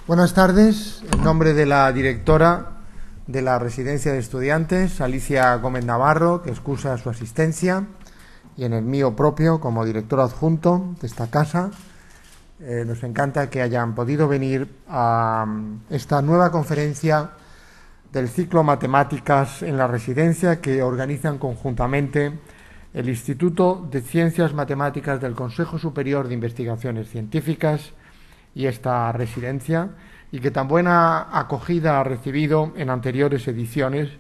Buenas tardes. En nombre de la directora de la Residencia de Estudiantes, Alicia Gómez Navarro, que excusa su asistencia, y en el mío propio, como director adjunto de esta casa, nos encanta que hayan podido venir a esta nueva conferencia del ciclo Matemáticas en la Residencia que organizan conjuntamente el Instituto de Ciencias Matemáticas del Consejo Superior de Investigaciones Científicas y esta residencia, y que tan buena acogida ha recibido en anteriores ediciones,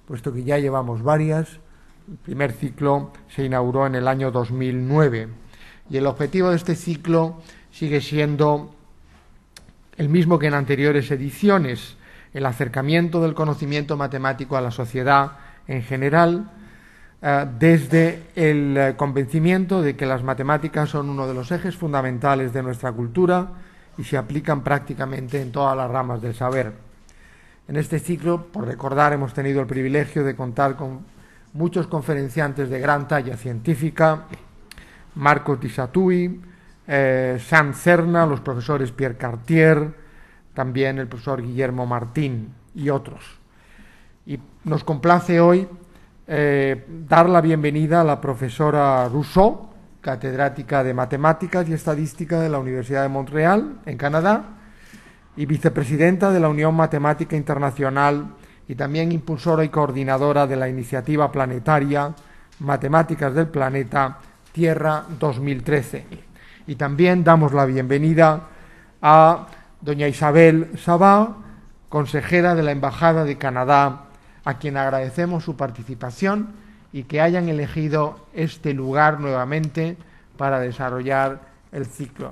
puesto que ya llevamos varias. El primer ciclo se inauguró en el año 2009 y el objetivo de este ciclo sigue siendo el mismo que en anteriores ediciones: el acercamiento del conocimiento matemático a la sociedad en general, desde el convencimiento de que las matemáticas son uno de los ejes fundamentales de nuestra cultura y se aplican prácticamente en todas las ramas del saber. En este ciclo, por recordar, hemos tenido el privilegio de contar con muchos conferenciantes de gran talla científica: Marco Tisatui, Sam Cerna, los profesores Pierre Cartier, también el profesor Guillermo Martín y otros. Y nos complace hoy dar la bienvenida a la profesora Rousseau, catedrática de Matemáticas y Estadística de la Universidad de Montreal, en Canadá, y vicepresidenta de la Unión Matemática Internacional y también impulsora y coordinadora de la iniciativa planetaria Matemáticas del Planeta Tierra 2013. Y también damos la bienvenida a doña Isabel Sabá, consejera de la Embajada de Canadá, a quien agradecemos su participación y que hayan elegido este lugar nuevamente para desarrollar el ciclo.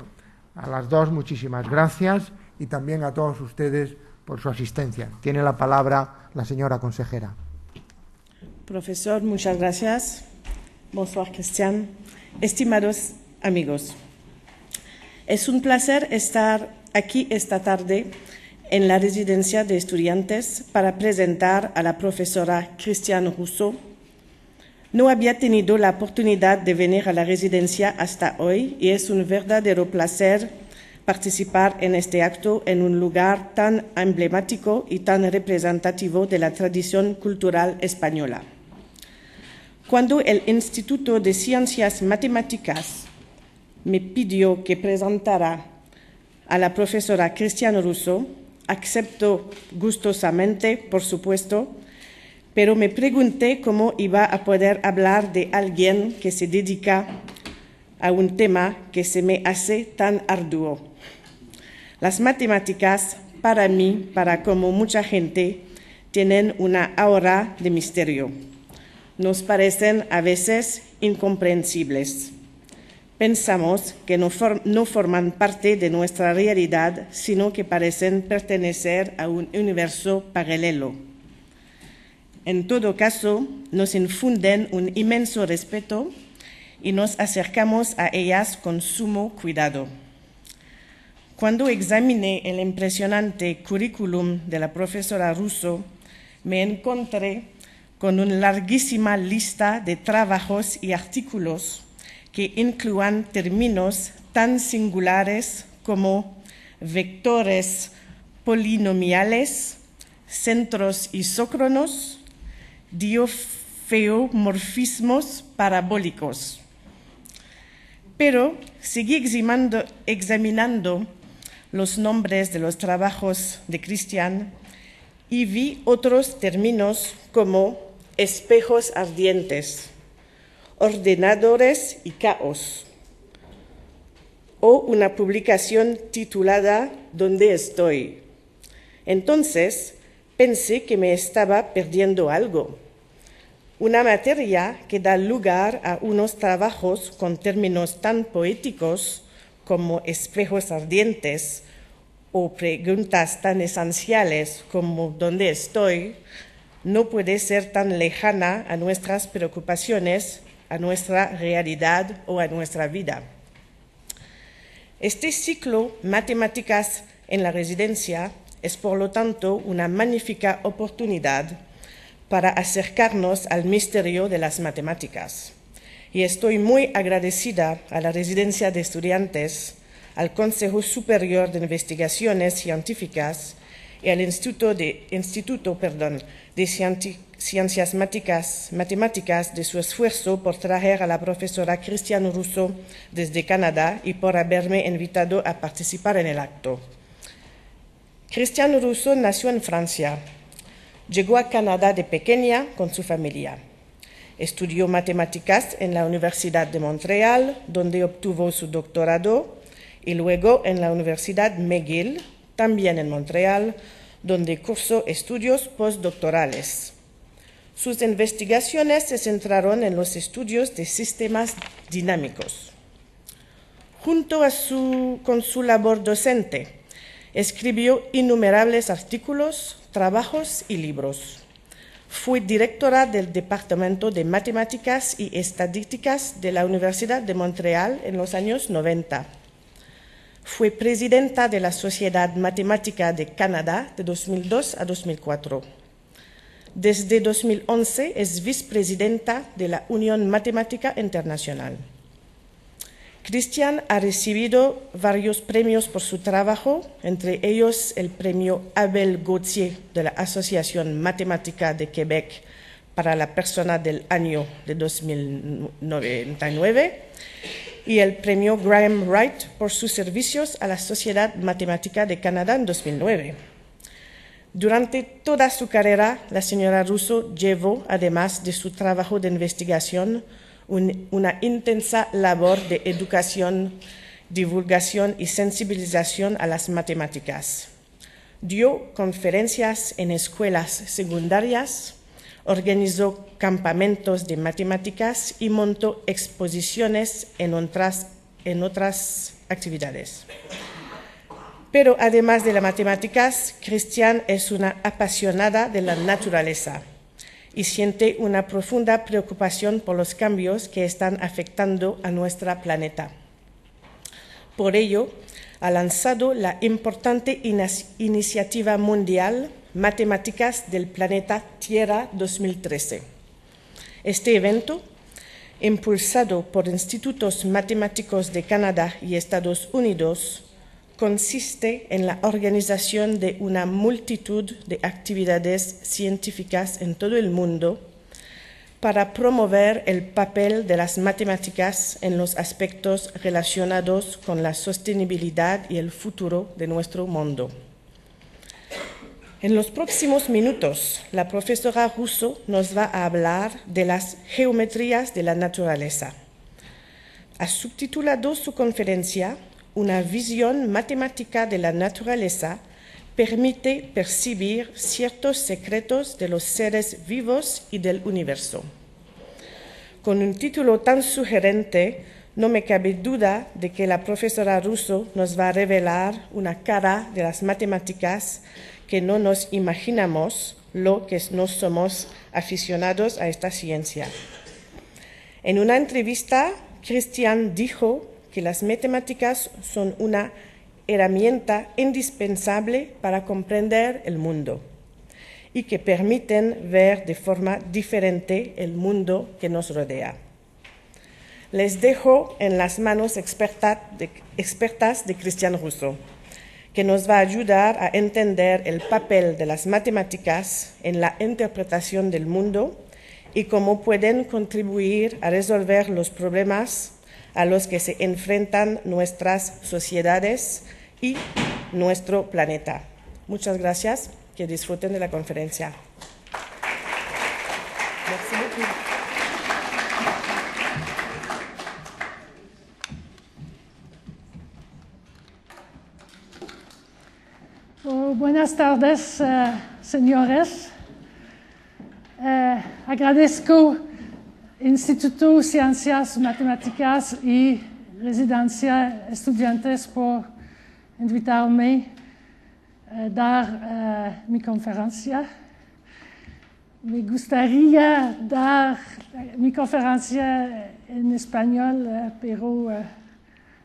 A las dos, muchísimas gracias, y también a todos ustedes por su asistencia. Tiene la palabra la señora consejera. Profesor, muchas gracias. Bonsoir, Cristian. Estimados amigos, es un placer estar aquí esta tarde en la Residencia de Estudiantes para presentar a la profesora Christiane Rousseau. No había tenido la oportunidad de venir a la residencia hasta hoy y es un verdadero placer participar en este acto en un lugar tan emblemático y tan representativo de la tradición cultural española. Cuando el Instituto de Ciencias Matemáticas me pidió que presentara a la profesora Christiane Rousseau, aceptó gustosamente, por supuesto, pero me pregunté cómo iba a poder hablar de alguien que se dedica a un tema que se me hace tan arduo. Las matemáticas, para mí, para como mucha gente, tienen una aura de misterio. Nos parecen a veces incomprensibles. Pensamos que no forman parte de nuestra realidad, sino que parecen pertenecer a un universo paralelo. En todo caso, nos infunden un inmenso respeto y nos acercamos a ellas con sumo cuidado. Cuando examiné el impresionante currículum de la profesora Rousseau, me encontré con una larguísima lista de trabajos y artículos que incluían términos tan singulares como vectores polinomiales, centros isócronos, diofeomorfismos parabólicos. Pero seguí examinando los nombres de los trabajos de Christian y vi otros términos como espejos ardientes, ordenadores y caos, o una publicación titulada ¿Dónde estoy? Entonces pensé que me estaba perdiendo algo. Una materia que da lugar a unos trabajos con términos tan poéticos como espejos ardientes o preguntas tan esenciales como ¿dónde estoy?, no puede ser tan lejana a nuestras preocupaciones, a nuestra realidad o a nuestra vida. Este ciclo Matemáticas en la Residencia es, por lo tanto, una magnífica oportunidad para acercarnos al misterio de las matemáticas. Y estoy muy agradecida a la Residencia de Estudiantes, al Consejo Superior de Investigaciones Científicas y al Instituto de Ciencias Matemáticas de su esfuerzo por traer a la profesora Christiane Rousseau desde Canadá y por haberme invitado a participar en el acto. Christiane Rousseau nació en Francia. Llegó a Canadá de pequeña con su familia. Estudió matemáticas en la Universidad de Montreal, donde obtuvo su doctorado, y luego en la Universidad McGill, también en Montreal, donde cursó estudios postdoctorales. Sus investigaciones se centraron en los estudios de sistemas dinámicos. Junto con su labor docente, escribió innumerables artículos, trabajos y libros. Fue directora del Departamento de Matemáticas y Estadísticas de la Universidad de Montreal en los años 90. Fue presidenta de la Sociedad Matemática de Canadá de 2002 a 2004. Desde 2011 es vicepresidenta de la Unión Matemática Internacional. Christiane ha recibido varios premios por su trabajo, entre ellos el premio Abel Gauthier de la Asociación Matemática de Quebec para la persona del año de 2009 y el premio Graham Wright por sus servicios a la Sociedad Matemática de Canadá en 2009. Durante toda su carrera, la señora Rousseau llevó, además de su trabajo de investigación, una intensa labor de educación, divulgación y sensibilización a las matemáticas. Dio conferencias en escuelas secundarias, organizó campamentos de matemáticas y montó exposiciones en otras actividades. Pero además de las matemáticas, Christiane es una apasionada de la naturaleza y siente una profunda preocupación por los cambios que están afectando a nuestro planeta. Por ello, ha lanzado la importante iniciativa mundial Matemáticas del Planeta Tierra 2013. Este evento, impulsado por institutos matemáticos de Canadá y Estados Unidos, consiste en la organización de una multitud de actividades científicas en todo el mundo para promover el papel de las matemáticas en los aspectos relacionados con la sostenibilidad y el futuro de nuestro mundo. En los próximos minutos, la profesora Rousseau nos va a hablar de las geometrías de la naturaleza. Ha subtitulado su conferencia Una visión matemática de la naturaleza permite percibir ciertos secretos de los seres vivos y del universo. Con un título tan sugerente, no me cabe duda de que la profesora Rousseau nos va a revelar una cara de las matemáticas que no nos imaginamos lo que no somos aficionados a esta ciencia. En una entrevista, Christiane dijo que las matemáticas son una herramienta indispensable para comprender el mundo y que permiten ver de forma diferente el mundo que nos rodea. Les dejo en las manos expertas de Christiane Rousseau, que nos va a ayudar a entender el papel de las matemáticas en la interpretación del mundo y cómo pueden contribuir a resolver los problemas a los que se enfrentan nuestras sociedades y nuestro planeta. Muchas gracias, que disfruten de la conferencia. Merci beaucoup. Buenas tardes, señores. Agradezco Instituto Ciencias Matemáticas y Residencia Estudiantes por invitarme a dar mi conferencia. Me gustaría dar mi conferencia en español, pero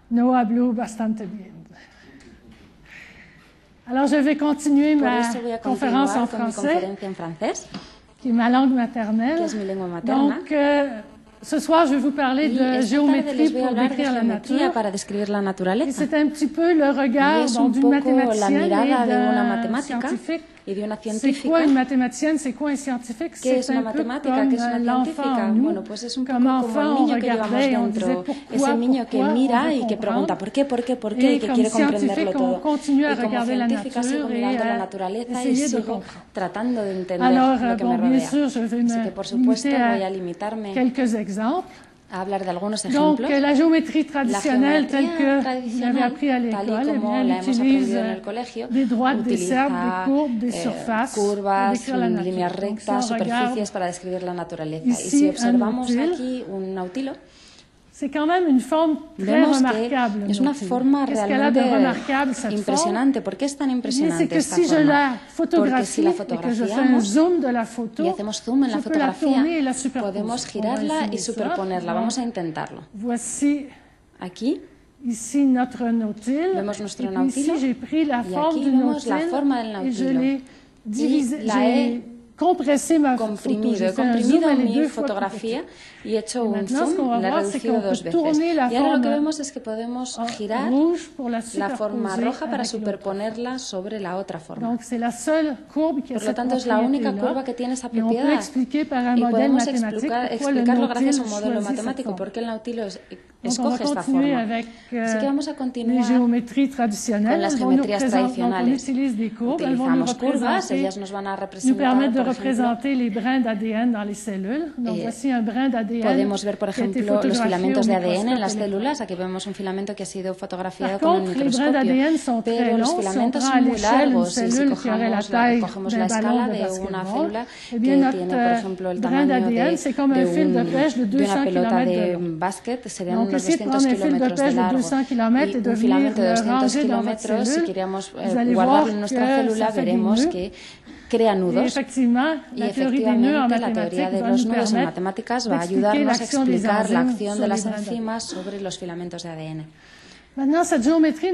no hablo bastante bien. Alors, je vais continuer ma conférence en français, qui est ma langue maternelle. Donc, Ce soir, je vais vous parler de géométrie pour décrire la nature. Para describir la naturaleza. C'est un petit peu le regard d'une mathématicienne et d'un scientifique. C'est quoi une mathématicienne, c'est quoi un scientifique? C'est un peu comme l'enfant en nous. Comme enfant, on regardait et on disait pourquoi, et comme scientifique, on continue à regarder la nature et à essayer de comprendre. Alors, bon, bien sûr, je vais me limiter à quelques exemples. A hablar de algunos Donc, ejemplos. la géométrie traditionnelle, telle que vous l'avez appris à l'école, elle utilise des droites, des cercles, des courbes, des surfaces curvas, pour décrire la nature. líneas rectas, si superficies para describir la naturaleza. Ici, y si observamos un aquí un nautilo, c'est quand même une forme très remarquable. Es una forma realmente impresionante. ¿Por qué es tan impresionante que esta si forma? je la Porque si la fotografiamos y hacemos zoom en la fotografía, podemos girarla y superponerla. Vamos a intentarlo. Voici aquí ici notre nautile. Vemos nuestro nautilo. Ici j'ai pris la y forme aquí du vemos nautile la forma del nautilo. Et je l'ai divisé. J'ai compressé ma comprimido. He comprimido mi fotografía y he hecho un zoom, la he reducido 2 veces. Y ahora lo que vemos es que podemos girar la forma roja para superponerla sobre la otra forma. Por lo tanto, es la única curva que tiene esa propiedad. Y podemos explicarlo gracias a un modelo matemático, porque el nautilo escoge esta forma. Así que vamos a continuar con las geometrías tradicionales. Utilizamos curvas, ellas nos van a representar, représenter les brins d'ADN dans les cellules. Donc, voici un brin d'ADN. Podemos ver, por ejemplo, los filamentos de ADN en las células. Aquí vemos un filamento que ha sido fotografiado con un microscopio. Pero los filamentos son muy largos y si cogemos la escala de una célula que tiene, por ejemplo, el tamaño de una pelota de básquet, serían unos 200 kilómetros de largo. Y un filamento de 200 kilómetros, si queríamos guardarlo en nuestra célula, veremos que crea nudos y efectivamente la teoría de los nudos en matemáticas va a ayudarnos a explicar la acción de las enzimas sobre los filamentos de ADN.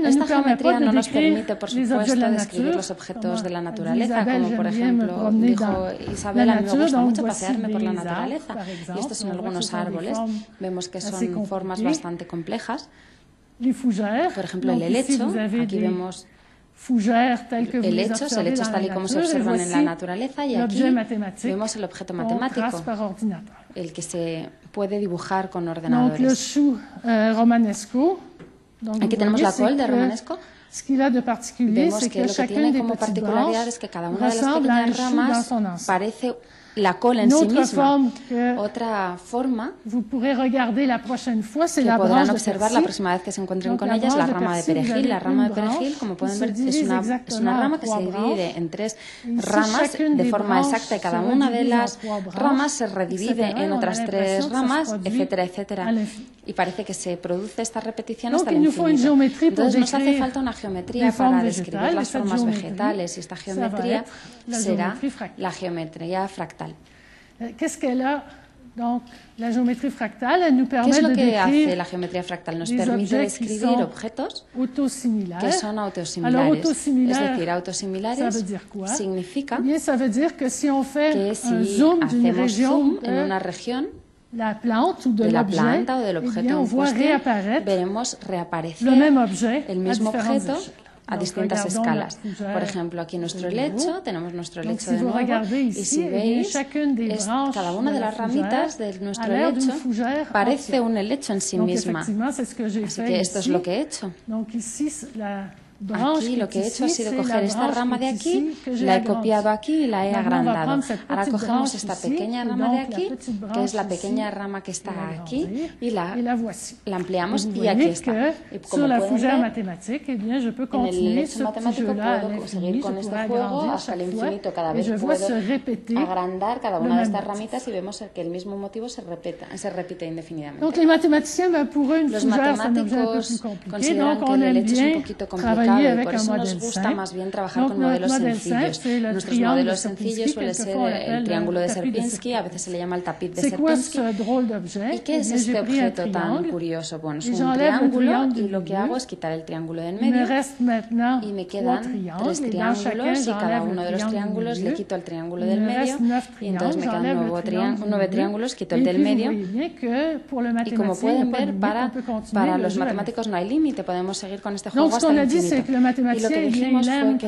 Esta geometría no nos permite, por supuesto, describir los objetos de la naturaleza, como por ejemplo dijo Isabel, a mí me gusta mucho pasearme por la naturaleza y estos son algunos árboles, vemos que son formas bastante complejas, por ejemplo el helecho, aquí vemos helechos tal y como se observan en la naturaleza y aquí vemos el objeto matemático, el que se puede dibujar con ordenadores. Aquí tenemos la col de romanesco. Vemos que lo que tiene como particularidad es que cada una de las pequeñas ramas parece la cola en sí misma. Otra forma que podrán observar la próxima vez que se encuentren con ella es la rama de perejil. La rama de perejil, como pueden ver, es una rama que se divide en 3 ramas de forma exacta y cada una de las ramas se redivide en otras 3 ramas, etcétera, etcétera. Y parece que se produce esta repetición hasta el infinito. Entonces nos hace falta una geometría para describir las formas vegetales y esta geometría será la geometría fractal. ¿Qué es lo que hace la geometría fractal? Nos permite describir objetos que son autosimilares. Es decir, autosimilares significa que si hacemos zoom en una región de la planta o del objeto en cuestión, veremos reaparecer el mismo objeto a distintas escalas. Por ejemplo, aquí nuestro helecho, tenemos nuestro helecho de nuevo, y si veis, cada una de las ramitas de nuestro helecho parece un helecho en sí misma. Así que esto es lo que he hecho. Aquí lo que he hecho ha sido coger esta rama de aquí, la he copiado aquí y la he agrandado. Ahora cogemos esta pequeña rama de aquí, que es la pequeña rama que está aquí, y la ampliamos y aquí está. Y como pueden ver, en el helecho matemático puedo seguir con este juego hasta el infinito. Cada vez puedo agrandar cada una de estas ramitas y vemos que el mismo motivo se repite indefinidamente. Los matemáticos consideran que el helecho es un poquito complicado. complicado y por eso nos gusta más bien trabajar con modelos sencillos. Nuestros modelos sencillos suele ser el triángulo de Sierpinski, a veces se le llama el tapiz de Sierpinski. ¿Y qué es este objeto tan curioso? Bueno, es un triángulo y lo que hago es quitar el triángulo de en medio y me quedan 3 triángulos y cada uno de los triángulos le quito el triángulo del medio y entonces me quedan 9 triángulos, quito el del medio y como pueden ver, para los matemáticos no hay límite, podemos seguir con este juego hasta el infinito. Y lo que dijimos fue que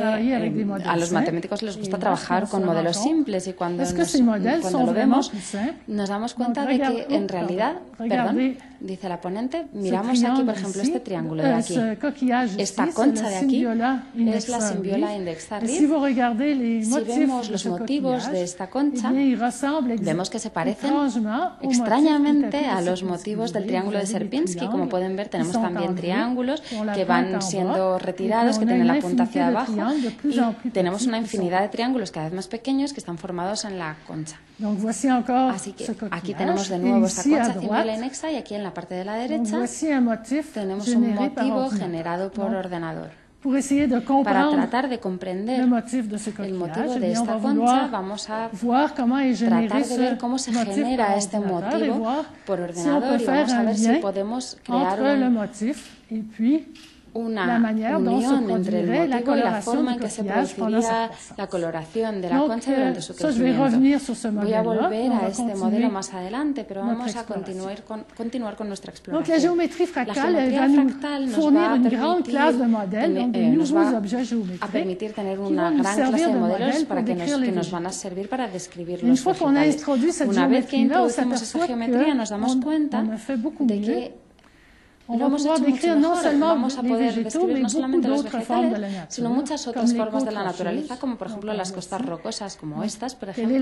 a los matemáticos les gusta trabajar con modelos simples y cuando lo vemos nos damos cuenta de que en realidad, dice la ponente, miramos aquí por ejemplo este triángulo de aquí, esta concha de aquí es la Symbiola indexarris. Si vemos los motivos de esta concha, vemos que se parecen extrañamente a los motivos del triángulo de Sierpinski. Como pueden ver, tenemos también triángulos que van siendo retirados, que tienen la punta hacia abajo, y tenemos una infinidad de triángulos cada vez más pequeños que están formados en la concha. Así que aquí tenemos de nuevo esta concha Symbiola indexa y aquí en la parte de la derecha tenemos un motivo generado por ordenador. Para tratar de comprender el motivo de esta concha, vamos a tratar de ver cómo se genera este motivo por ordenador y vamos a ver si podemos crear una unión entre el motivo y la forma en que se produciría la coloración de la concha durante su crecimiento. Voy a volver a este modelo más adelante, pero vamos a continuar con nuestra exploración. La geometría fractal nos va a permitir tener una gran clase de modelos que nos van a servir para describir los vegetales. Una vez que introducimos esa geometría nos damos cuenta de que lo hemos hecho mucho mejor. Vamos a poder describir no solamente los vegetales, sino muchas otras formas de la naturaleza, como por ejemplo las costas rocosas, como estas, por ejemplo.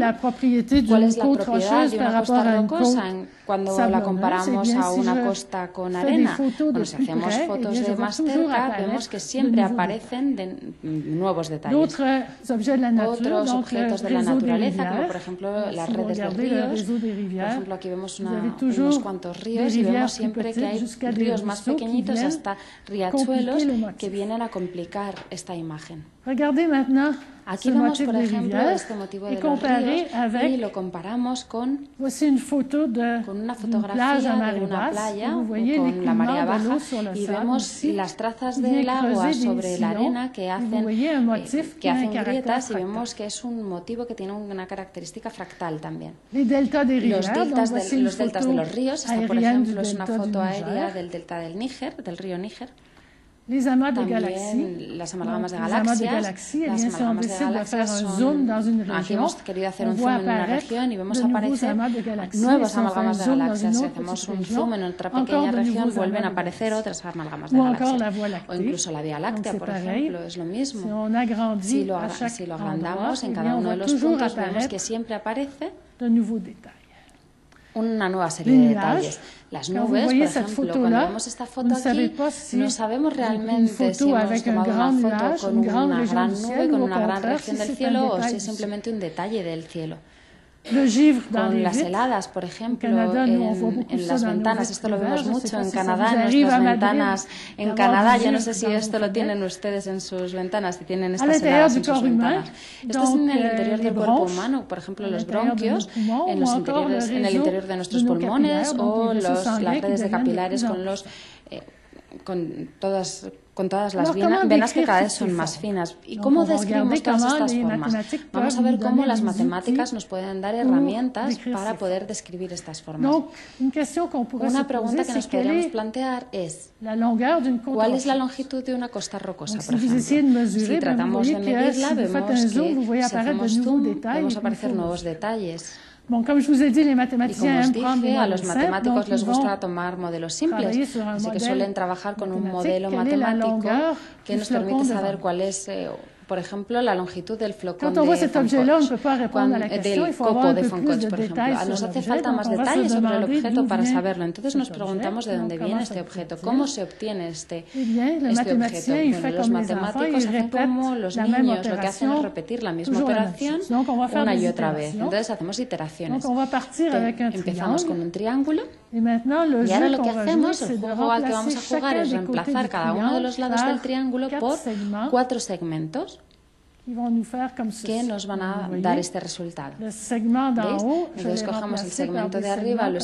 ¿Cuál es la propiedad de una costa rocosa cuando la comparamos a una costa con arena? Bueno, si hacemos fotos de más cerca, vemos que siempre aparecen nuevos detalles. Otros objetos de la naturaleza, como por ejemplo las redes de ríos. Por ejemplo, aquí vemos unos cuantos ríos y vemos siempre que hay ríos más pequeñitos hasta riachuelos que vienen a complicar esta imagen. Aquí vemos, por ejemplo, este motivo de los ríos y lo comparamos con una fotografía de una playa con la marea baja y vemos las trazas del agua sobre la arena que hacen grietas y vemos que es un motivo que tiene una característica fractal también. Los deltas de los ríos, esta por ejemplo es una foto aérea del delta del Níger, del río Níger. También las amalgamas de galaxias aquí hemos querido hacer un zoom en una región y vemos aparecer nuevas amalgamas de galaxias. Si hacemos un zoom en otra pequeña región vuelven a aparecer otras amalgamas de galaxias. O incluso la Vía Láctea, por ejemplo, es lo mismo. Si lo agrandamos en cada uno de los puntos vemos que siempre aparece una nueva serie de detalles. Las nubes, por ejemplo, cuando vemos esta foto aquí, no sabemos realmente si hemos tomado una foto con una gran nube, con una gran región del cielo, o si es simplemente un detalle del cielo. Con las heladas, por ejemplo, en las ventanas, esto lo vemos mucho en Canadá, en nuestras ventanas en Canadá, yo no sé si esto lo tienen ustedes en sus ventanas, si tienen estas heladas en sus ventanas. Esto es en el interior del cuerpo humano, por ejemplo, los bronquios, en el interior de nuestros pulmones o las redes de capilares con todas las venas que cada vez son más finas. ¿Y cómo describimos todas estas formas? Vamos a ver cómo las matemáticas nos pueden dar herramientas para poder describir estas formas. Una pregunta que nos podríamos plantear es ¿cuál es la longitud de una costa rocosa, por ejemplo? Si tratamos de medirla, vemos que si hacemos zoom, vemos aparecer nuevos detalles. Como os dije, a los matemáticos les gusta tomar modelos simples, así que suelen trabajar con un modelo matemático que nos permite saber cuál es por ejemplo, la longitud del flocón de del copo de Fonkoch, por ejemplo. Nos hace falta más detalles sobre el objeto para saberlo. Entonces nos preguntamos de dónde viene este objeto, cómo se obtiene este objeto. Bueno, los matemáticos hacen como los niños, lo que hacen es repetir la misma operación una y otra vez. Entonces hacemos iteraciones. Empezamos con un triángulo y ahora lo que hacemos, el juego al que vamos a jugar es reemplazar cada uno de los lados del triángulo por 4 segmentos que nos van a dar este resultado. ¿Veis? Entonces cogemos el segmento de arriba, lo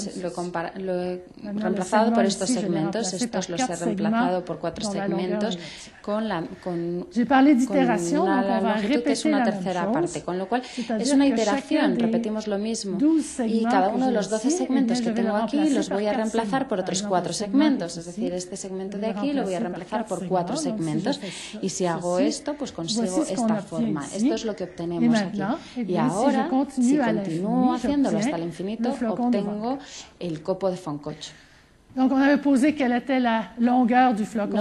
he reemplazado por estos segmentos, estos los he reemplazado por 4 segmentos con una longitud que es una tercera parte, con lo cual es una iteración, repetimos lo mismo y cada uno de los 12 segmentos que tengo aquí los voy a reemplazar por otros 4 segmentos, es decir, este segmento de aquí lo voy a reemplazar por 4 segmentos y si hago esto, pues consigo esta forma. Esto es lo que obtenemos aquí. Y ahora, si continúo haciéndolo hasta el infinito, obtengo el copo de Fonkoch. Nos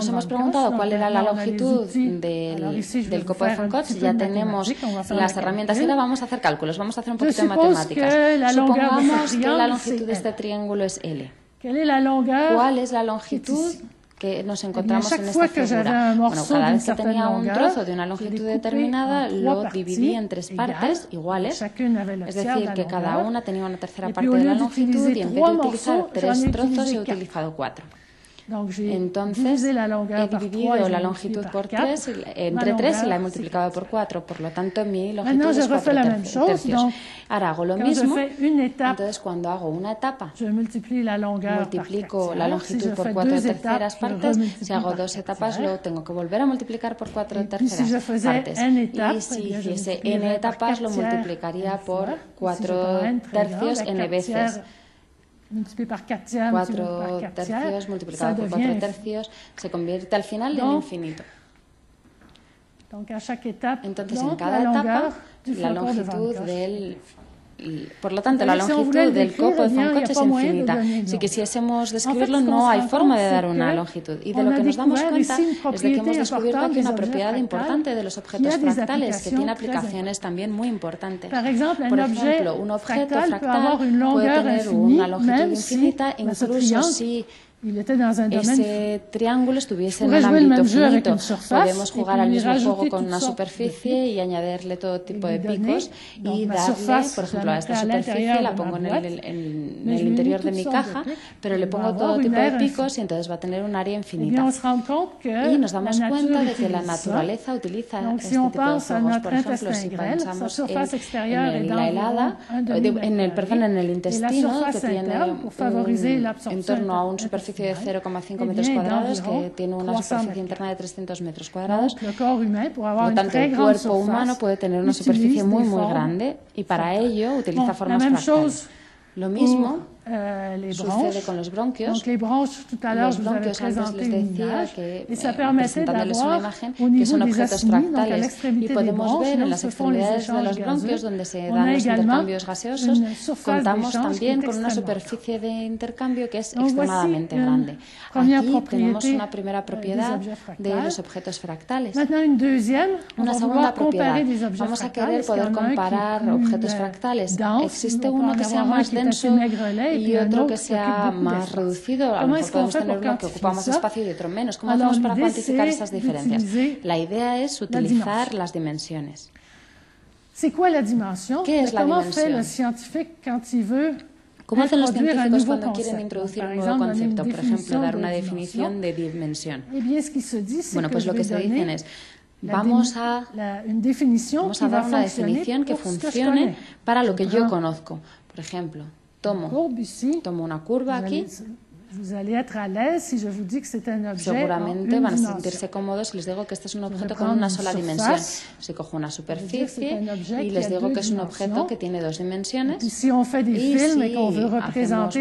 hemos preguntado cuál era la longitud del copo de Fonkoch. Ya tenemos las herramientas y ahora vamos a hacer cálculos, vamos a hacer un poquito de matemáticas. Supongamos que la longitud de este triángulo es L. ¿Cuál es la longitud que nos encontramos en esta figura? Bueno, cada vez que tenía un trozo de una longitud determinada, lo dividí en 3 partes iguales, es decir, que cada una tenía una tercera parte de la longitud y en vez de utilizar 3 trozos he utilizado 4. Entonces, he dividido la longitud por 3, entre 3 y la he multiplicado por 4, por lo tanto mi longitud es 4 tercios. Ahora hago lo mismo, entonces cuando hago una etapa, multiplico la longitud por 4 terceras partes, si hago 2 etapas lo tengo que volver a multiplicar por 4 terceras partes. Y si hiciese n etapas lo multiplicaría por 4 tercios n veces. 4 tercios multiplicado por 4 tercios se convierte al final en infinito. Entonces, en cada etapa, la longitud del... Por lo tanto, la longitud del copo de Fonkoch es infinita. Si quisiésemos describirlo, no hay forma de dar una longitud. Y de lo que nos damos cuenta es de que hemos descubierto aquí una propiedad importante de los objetos fractales, que tiene aplicaciones también muy importantes. Por ejemplo, un objeto fractal puede tener una longitud infinita, incluso si ese triángulo estuviese en un ámbito finito. Podemos jugar al mismo juego con una superficie y añadirle todo tipo de picos y darle, por ejemplo, a esta superficie la pongo en el interior de mi caja, pero le pongo todo tipo de picos y entonces va a tener un área infinita. Y nos damos cuenta de que la naturaleza utiliza este tipo de juegos. Por ejemplo, si pensamos en la helada, en el intestino, que tiene en torno a un superficie de 0,5 metros cuadrados, que tiene una superficie interna de 300 metros cuadrados. Por lo tanto, el cuerpo humano puede tener una superficie muy, muy grande y para ello utiliza formas fractales. Lo mismo sucede con los bronquios. Los bronquios, antes les decía que, presentándoles una imagen, que son objetos fractales y podemos ver en las extremidades de los bronquios donde se dan los intercambios gaseosos, contamos también con una superficie de intercambio que es extremadamente grande. Aquí tenemos una primera propiedad de los objetos fractales. Una segunda propiedad. Vamos a querer poder comparar objetos fractales. Existe uno que sea más denso y otro que sea más reducido. A lo mejor podemos tener uno que ocupa más espacio y otro menos. ¿Cómo hacemos para cuantificar esas diferencias? La idea es utilizar las dimensiones. ¿Qué es la dimensión? ¿Cómo hacen los científicos cuando quieren introducir un nuevo concepto? Por ejemplo, dar una definición de dimensión. Bueno, pues lo que se dicen es: vamos a dar una definición que funcione para lo que yo conozco. Por ejemplo, tomo una curva aquí. Seguramente van a sentirse cómodos si les digo que este es un objeto con una sola dimensión. Si cojo una superficie y les digo que es un objeto que tiene 2 dimensiones, y si hacemos, por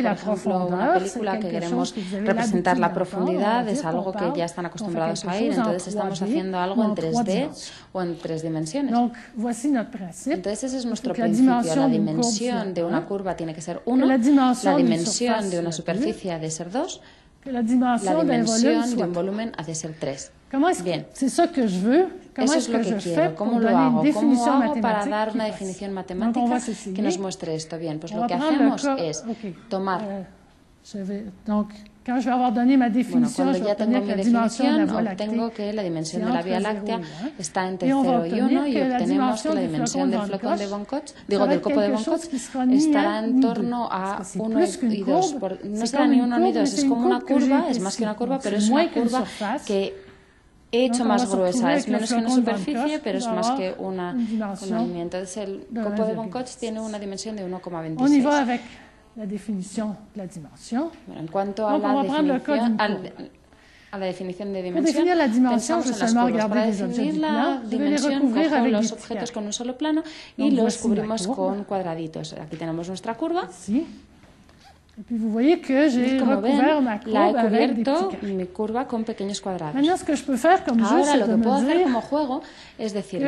ejemplo, una película que queremos representar la profundidad, es algo que ya están acostumbrados a ir, entonces estamos haciendo algo en 3D o en 3 dimensiones. Entonces ese es nuestro principio. La dimensión de una curva tiene que ser 1, la dimensión de una superficie ha de ser 2, la dimensión de un volumen ha de ser 3. Bien, eso es lo que quiero. ¿Cómo lo hago? ¿Cómo hago para dar una definición matemática que nos muestre esto? Bien, pues lo que hacemos es tomar... Bueno, cuando ya tengo mi definición, obtengo que la dimensión de la Vía Láctea está entre 0 y 1 y obtenemos que la dimensión del flocón de Von Koch, del copo de Von Koch, estará en torno a 1 y 2. No será ni 1 ni 2, es como una curva, es más que una curva, pero es una curva que he hecho más gruesa. Es menos que una superficie, pero es más que una línea. Entonces el copo de Von Koch tiene una dimensión de 1,26. La definición de la dimensión. Bueno, en cuanto a la definición de dimensión, pensamos en las curvas. Para definir la dimensión, cojo los objetos con un solo plano y los cubrimos con cuadraditos. Aquí tenemos nuestra curva. Como ven, la he cubierto mi curva con pequeños cuadrados. Ahora lo que puedo hacer como juego es decir,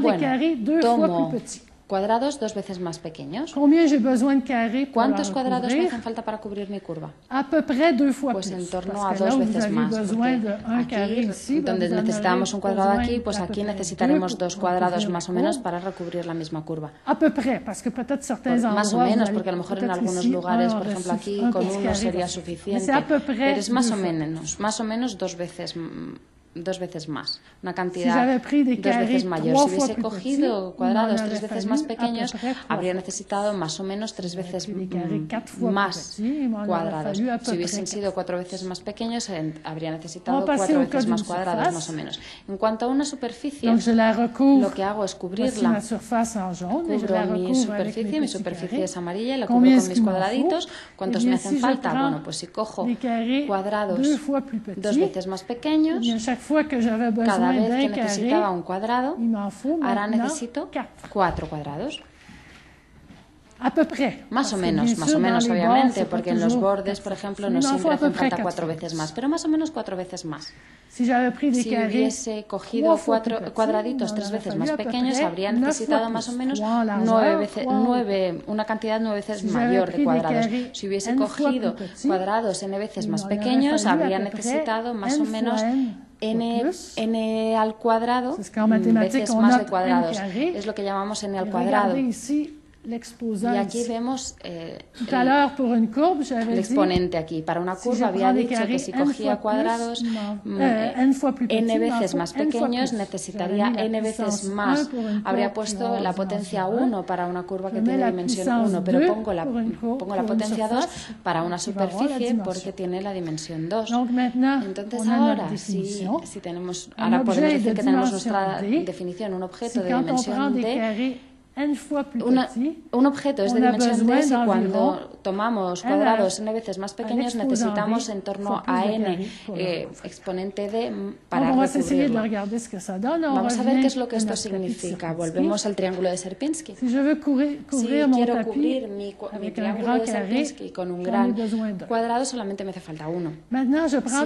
bueno, tomo cuadrados 2 veces más pequeños. ¿Cuántos cuadrados me hacen falta para cubrir mi curva? Pues en torno a 2 veces más. Aquí, donde necesitamos un cuadrado aquí, pues aquí necesitaremos 2 cuadrados más o menos para recubrir la misma curva. Más o menos, porque a lo mejor en algunos lugares, por ejemplo aquí, con 1 sería suficiente. Pero es más o menos 2 veces más, una cantidad 2 veces mayor. Si hubiese cogido cuadrados 3 veces más pequeños, habría necesitado más o menos 3 veces más cuadrados. Si hubiesen sido 4 veces más pequeños, habría necesitado 4 veces más cuadrados, más o menos. En cuanto a una superficie, lo que hago es cubrirla. Cubro mi superficie es amarilla y la cubro con mis cuadraditos. ¿Cuántos me hacen falta? Bueno, pues si cojo cuadrados 2 veces más pequeños, cada vez que necesitaba un cuadrado, ahora necesito 4 cuadrados. Más o menos, obviamente, porque en los bordes, por ejemplo, no siempre hacen falta 4 veces más, pero más o menos 4 veces más. Si hubiese cogido cuadraditos 3 veces más pequeños, habría necesitado más o menos 9 veces, una cantidad 9 veces mayor de cuadrados. Si hubiese cogido cuadrados n veces más pequeños, habría necesitado más o menos n al cuadrado veces más de cuadrados. Es lo que llamamos n al cuadrado. Y aquí vemos el exponente aquí. Para una curva había dicho que si cogía cuadrados n veces más pequeños necesitaría n veces más. Habría puesto la potencia 1 para una curva que tiene dimensión 1, pero pongo la potencia 2 para una superficie porque tiene la dimensión 2. Entonces ahora, ahora podemos decir que tenemos nuestra definición, un objeto de dimensión d. Un objeto es de dimensión d si cuando tomamos cuadrados n veces más pequeños necesitamos en torno a n exponente d para recubrirlo. Vamos a ver qué es lo que esto significa. Volvemos al triángulo de Sierpinski. Si quiero cubrir mi triángulo de Sierpinski con un gran cuadrado, solamente me hace falta 1.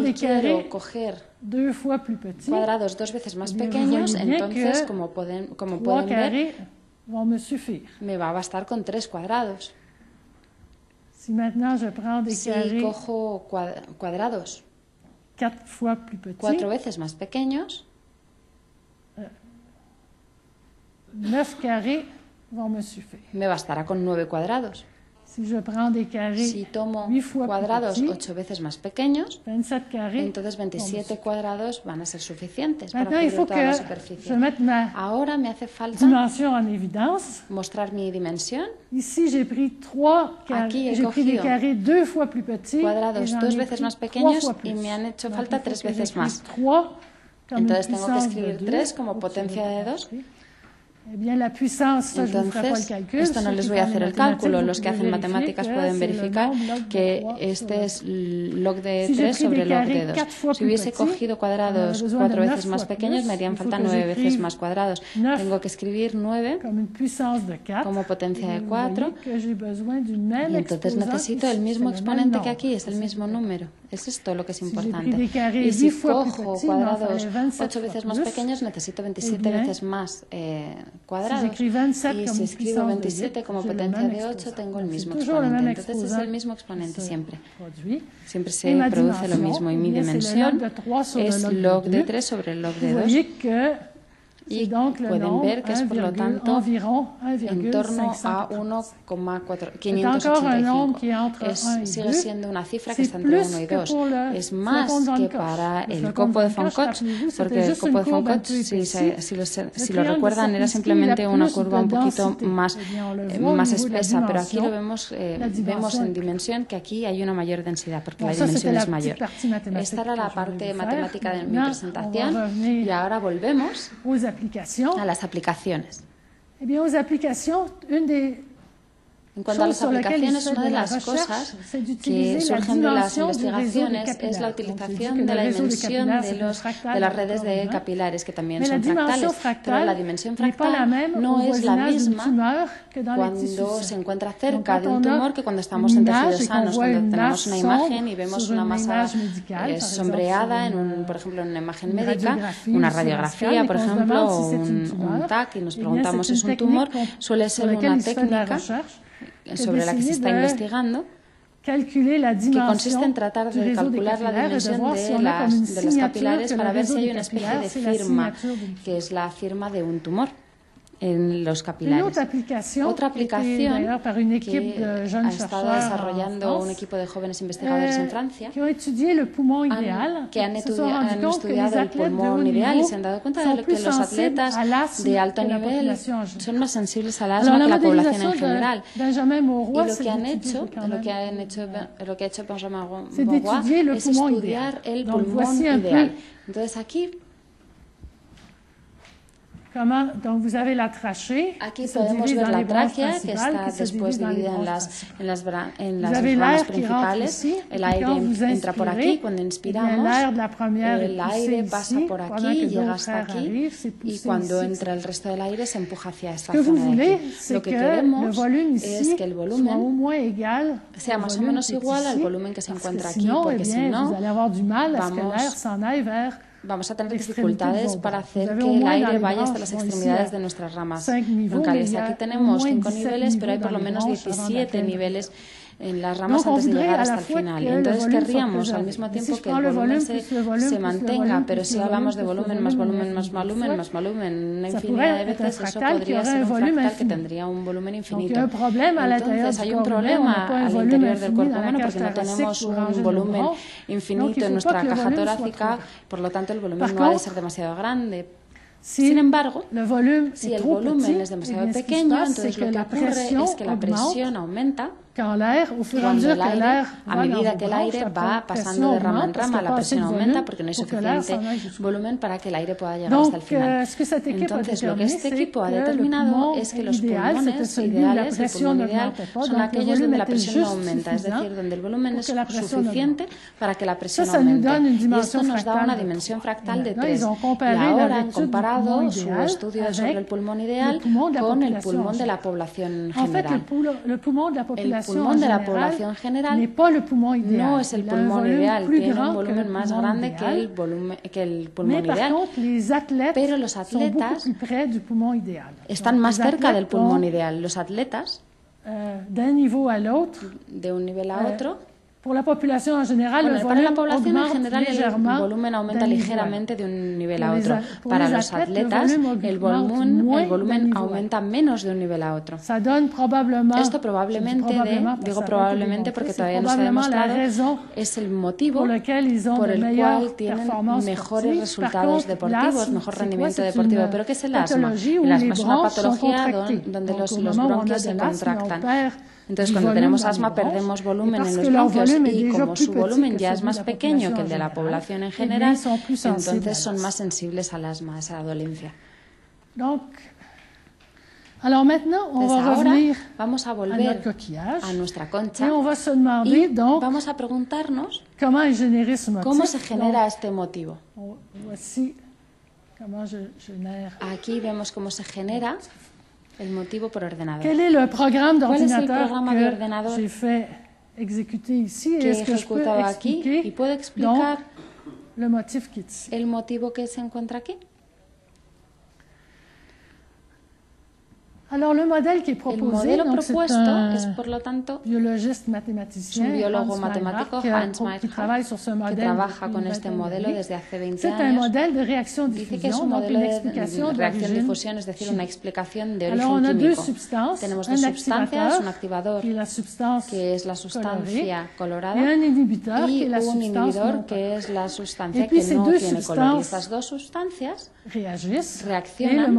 Si quiero coger cuadrados 2 veces más pequeños, entonces, como pueden ver, me va a bastar con 3 cuadrados. Si cojo cuadrados 4 veces más pequeños, 9 me bastará con 9 cuadrados. Si tomo cuadrados 8 veces más pequeños, entonces 27 cuadrados van a ser suficientes para cubrir toda la superficie. Ahora me hace falta mostrar mi dimensión. Aquí he cogido cuadrados 2 veces más pequeños y me han hecho falta 3 veces más. Entonces tengo que escribir 3 como potencia de 2. Entonces, esto no les voy a hacer el cálculo. Los que hacen matemáticas pueden verificar que este es log de 3 sobre log de 2. Si hubiese cogido cuadrados 4 veces más pequeños, me harían falta 9 veces más cuadrados. Tengo que escribir 9 como potencia de 4. Y entonces necesito el mismo exponente que aquí, es el mismo número. Es esto lo que es importante. Y si cojo cuadrados 8 veces más pequeños, necesito 27 veces más cuadrados. Y si escribo 27 como potencia de 8, tengo el mismo exponente. Entonces es el mismo exponente siempre. Siempre se produce lo mismo. Y mi dimensión es log de 3 sobre log de 2. Y pueden ver que es, por lo tanto, en torno a 1,585. Sigue siendo una cifra que está entre 1 y 2. Es más que para el copo de Foucault, porque el copo de Foucault, si lo recuerdan, era simplemente una curva un poquito más espesa, pero aquí lo vemos en dimensión que aquí hay una mayor densidad, porque la dimensión es mayor. Esta era la parte matemática de mi presentación y ahora volvemos a las aplicaciones. En cuanto a las aplicaciones, una de las cosas que surgen de las investigaciones es la utilización de la dimensión de las redes de capilares, que también son fractales. Pero la dimensión fractal no es la misma cuando se encuentra cerca de un tumor que cuando estamos en tejidos sanos, cuando tenemos una imagen y vemos una masa sombreada, por ejemplo, en una imagen médica, una radiografía, por ejemplo, o un TAC, y nos preguntamos si es un tumor, suele ser una técnica sobre la que se está investigando, que consiste en tratar de calcular la dimensión de las capilares para ver si hay una especie de firma, que es la firma de un tumor en los capilares. Otra aplicación que ha estado desarrollando un equipo de jóvenes investigadores en Francia, que han estudiado el pulmón ideal y se han dado cuenta de que los atletas de alto nivel son más sensibles al asma que la población en general. Y lo que ha hecho Benjamin Bourgois es estudiar el pulmón ideal. Entonces aquí aquí podemos ver la tráquea, que está después dividida en las ramas principales. El aire entra por aquí cuando inspiramos, el aire pasa por aquí, llega hasta aquí, y cuando entra el resto del aire se empuja hacia esta zona de aquí. Lo que queremos es que el volumen sea más o menos igual al volumen que se encuentra aquí, porque si no, vamos a tener dificultades para hacer que el aire vaya hasta las extremidades de nuestras ramas broncales. Aquí tenemos 5 niveles, pero hay por lo menos 17 niveles en las ramas antes de llegar hasta el final. Entonces querríamos al mismo tiempo que el volumen se mantenga, pero si hablamos de volumen más volumen más volumen más volumen una infinidad de veces, eso podría ser un fractal que tendría un volumen infinito. Entonces hay un problema al interior del cuerpo humano porque no tenemos un volumen infinito en nuestra caja torácica, por lo tanto el volumen no ha de ser demasiado grande. Sin embargo, si el volumen es demasiado pequeño, entonces lo que ocurre es que la presión aumenta. Cuando el aire, a medida que el aire va pasando de rama en rama, la presión aumenta porque no hay suficiente volumen para que el aire pueda llegar hasta el final. Entonces, lo que este equipo ha determinado es que los pulmones ideales, el pulmón ideal, son aquellos donde la presión no aumenta, es decir, donde el volumen es suficiente para que la presión aumente. Y esto nos da una dimensión fractal de 3. Y ahora han comparado su estudio sobre el pulmón ideal con el pulmón de la población general. El pulmón de la población general no es el pulmón ideal, tiene un volumen más grande que el pulmón ideal, pero los atletas están más cerca del pulmón ideal. Los atletas, de un nivel a otro, para la población en general, el volumen aumenta ligeramente de un nivel a otro. Para los atletas, el volumen aumenta menos de un nivel a otro. Esto probablemente, digo probablemente porque todavía no se ha demostrado, es el motivo por el cual tienen mejores resultados deportivos, mejor rendimiento deportivo. ¿Pero qué es el asma? El asma es una patología donde los bronquios se contractan. Entonces, cuando tenemos asma, perdemos volumen en los bronquios y como su volumen ya es más pequeño que el de la población en general, entonces son más sensibles al asma, a esa dolencia. Ahora vamos a volver a nuestra concha y vamos a preguntarnos cómo se genera este motivo. Aquí vemos cómo se genera el motivo por ordenador. ¿Cuál es el programa de ordenador ici. Que he ejecutado aquí y puedo explicar le motif qui est ici. El motivo que se encuentra aquí. Alors, le modèle qui est proposé, donc c'est un por lo tanto, biologiste mathématicien, un biólogo matemático, Hans Mayr, qui travaille sur ce modèle que trabaja con este modelo desde hace 20 años. C'est un modèle de réaction-diffusion, dice que es un modelo de reacción-difusión, es decir, una explicación de origen químico. Tenemos dos sustancias, un activador, que es la sustancia colorada, y un inhibidor, que es la sustancia que no tiene color. Y estas dos sustancias reaccionan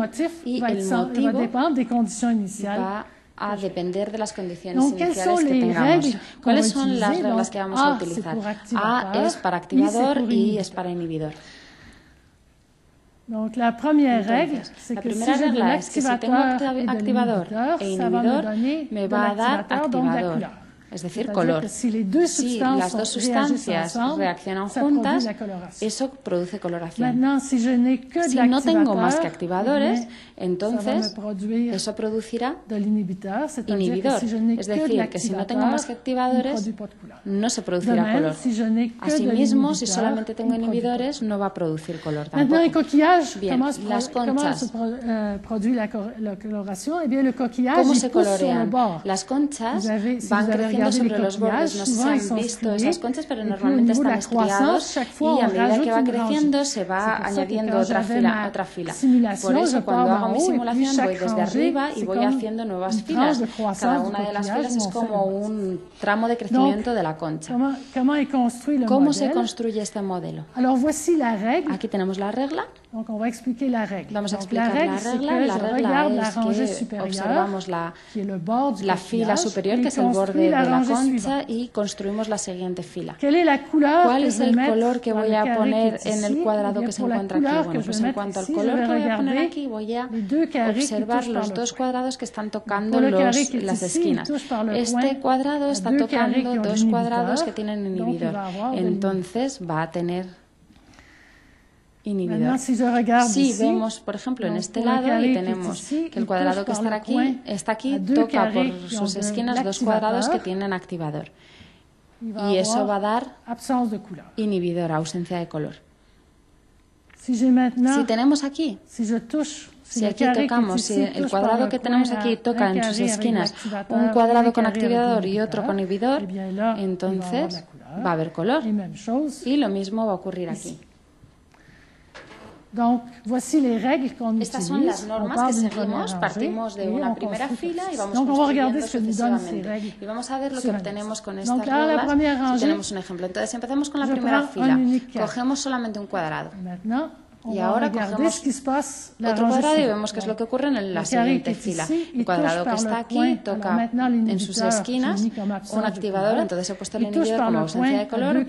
y el motivo va a depender de las condiciones iniciales que tengamos. ¿Cuáles son las reglas que vamos a utilizar? A es para activador y es para inhibidor. Donc, la primera regla es que si tengo activador e inhibidor, me va a dar activador. Es decir, color. Si las dos sustancias reaccionan juntas, eso produce coloración. Si no tengo más que activadores, entonces eso producirá inhibidor. Es decir, que si no tengo más que activadores, no se producirá color. Asimismo, si solamente tengo inhibidores, no va a producir color tampoco. Bien, las conchas. ¿Cómo se colorean? Las conchas van creciendo sobre los bordes. No sé si han visto esas conchas, pero normalmente están estriados y a medida que va creciendo se va añadiendo otra fila. Por eso cuando hago mi simulación voy desde arriba y voy haciendo nuevas filas. Cada una de las filas es como un tramo de crecimiento de la concha. ¿Cómo se construye este modelo? Aquí tenemos la regla. Vamos a explicar la regla. La regla es que observamos la fila superior, que es el borde de la concha, y construimos la siguiente fila. ¿Cuál es el color que voy a poner en el cuadrado que se encuentra aquí? Bueno, pues en cuanto al color que voy a poner aquí, voy a observar los dos cuadrados que están tocando las esquinas. Este cuadrado está tocando dos cuadrados que tienen inhibidor. Entonces va a tener inhibidor. Si vemos, por ejemplo, en este lado y tenemos que el cuadrado que está aquí, toca por sus esquinas dos cuadrados que tienen activador. Y eso va a dar inhibidor, ausencia de color. Si tenemos aquí, si aquí tocamos, si el cuadrado que tenemos aquí toca en sus esquinas un cuadrado con activador y otro con inhibidor, entonces va a haber color. Y lo mismo va a ocurrir aquí. Estas son las normas que seguimos. Partimos de una primera fila y vamos construyendo sucesivamente. Y vamos a ver lo que obtenemos con estas reglas si tenemos un ejemplo. Entonces empezamos con la primera fila. Cogemos solamente un cuadrado. Y ahora cogemos otro cuadrado y vemos qué es lo que ocurre en la siguiente fila. El cuadrado que está aquí toca en sus esquinas un activador, entonces he puesto el inhibidor como ausencia de color,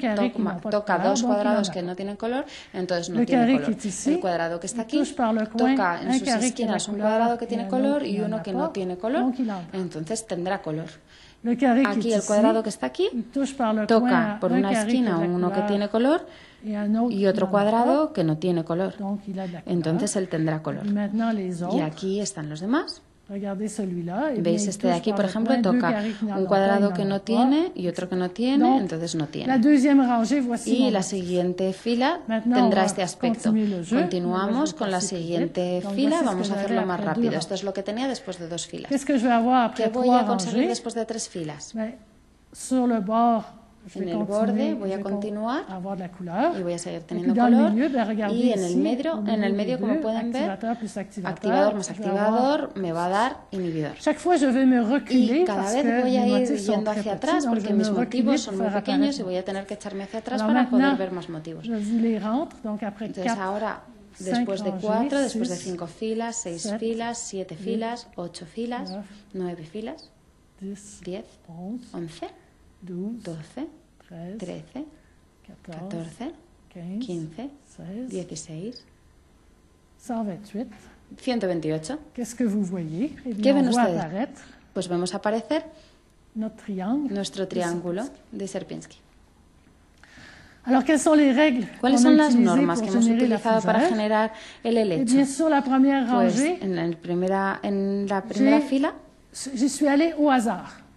toca dos cuadrados que no tienen color, entonces no tiene color. El cuadrado que está aquí toca en sus esquinas un cuadrado que tiene color y uno que no tiene color, entonces tendrá color. Aquí el cuadrado que está aquí toca por una esquina uno que tiene color y otro cuadrado que no tiene color. Entonces él tendrá color. Y aquí están los demás. ¿Veis? Este de aquí, por ejemplo, toca un cuadrado que no tiene y otro que no tiene, entonces no tiene. Y la siguiente fila tendrá este aspecto. Continuamos con la siguiente fila, vamos a hacerlo más rápido. Esto es lo que tenía después de dos filas. ¿Qué voy a conseguir después de tres filas? En el borde voy a continuar y voy a seguir teniendo color. Y en el medio, como pueden ver, activador más activador me va a dar inhibidor. Y cada vez voy a ir yendo hacia atrás porque mis motivos son muy pequeños y voy a tener que echarme hacia atrás para poder ver más motivos. Entonces ahora, después de 4, después de 5 filas, 6 filas, 7 filas, 8 filas, 9 filas, 10, 11, 12, 13, 14, 15, 16, 128. ¿Qué ven ustedes? Pues vemos aparecer nuestro triángulo de Sierpinski. ¿Cuáles son las normas que hemos utilizado para generar el helecho? Pues en la primera fila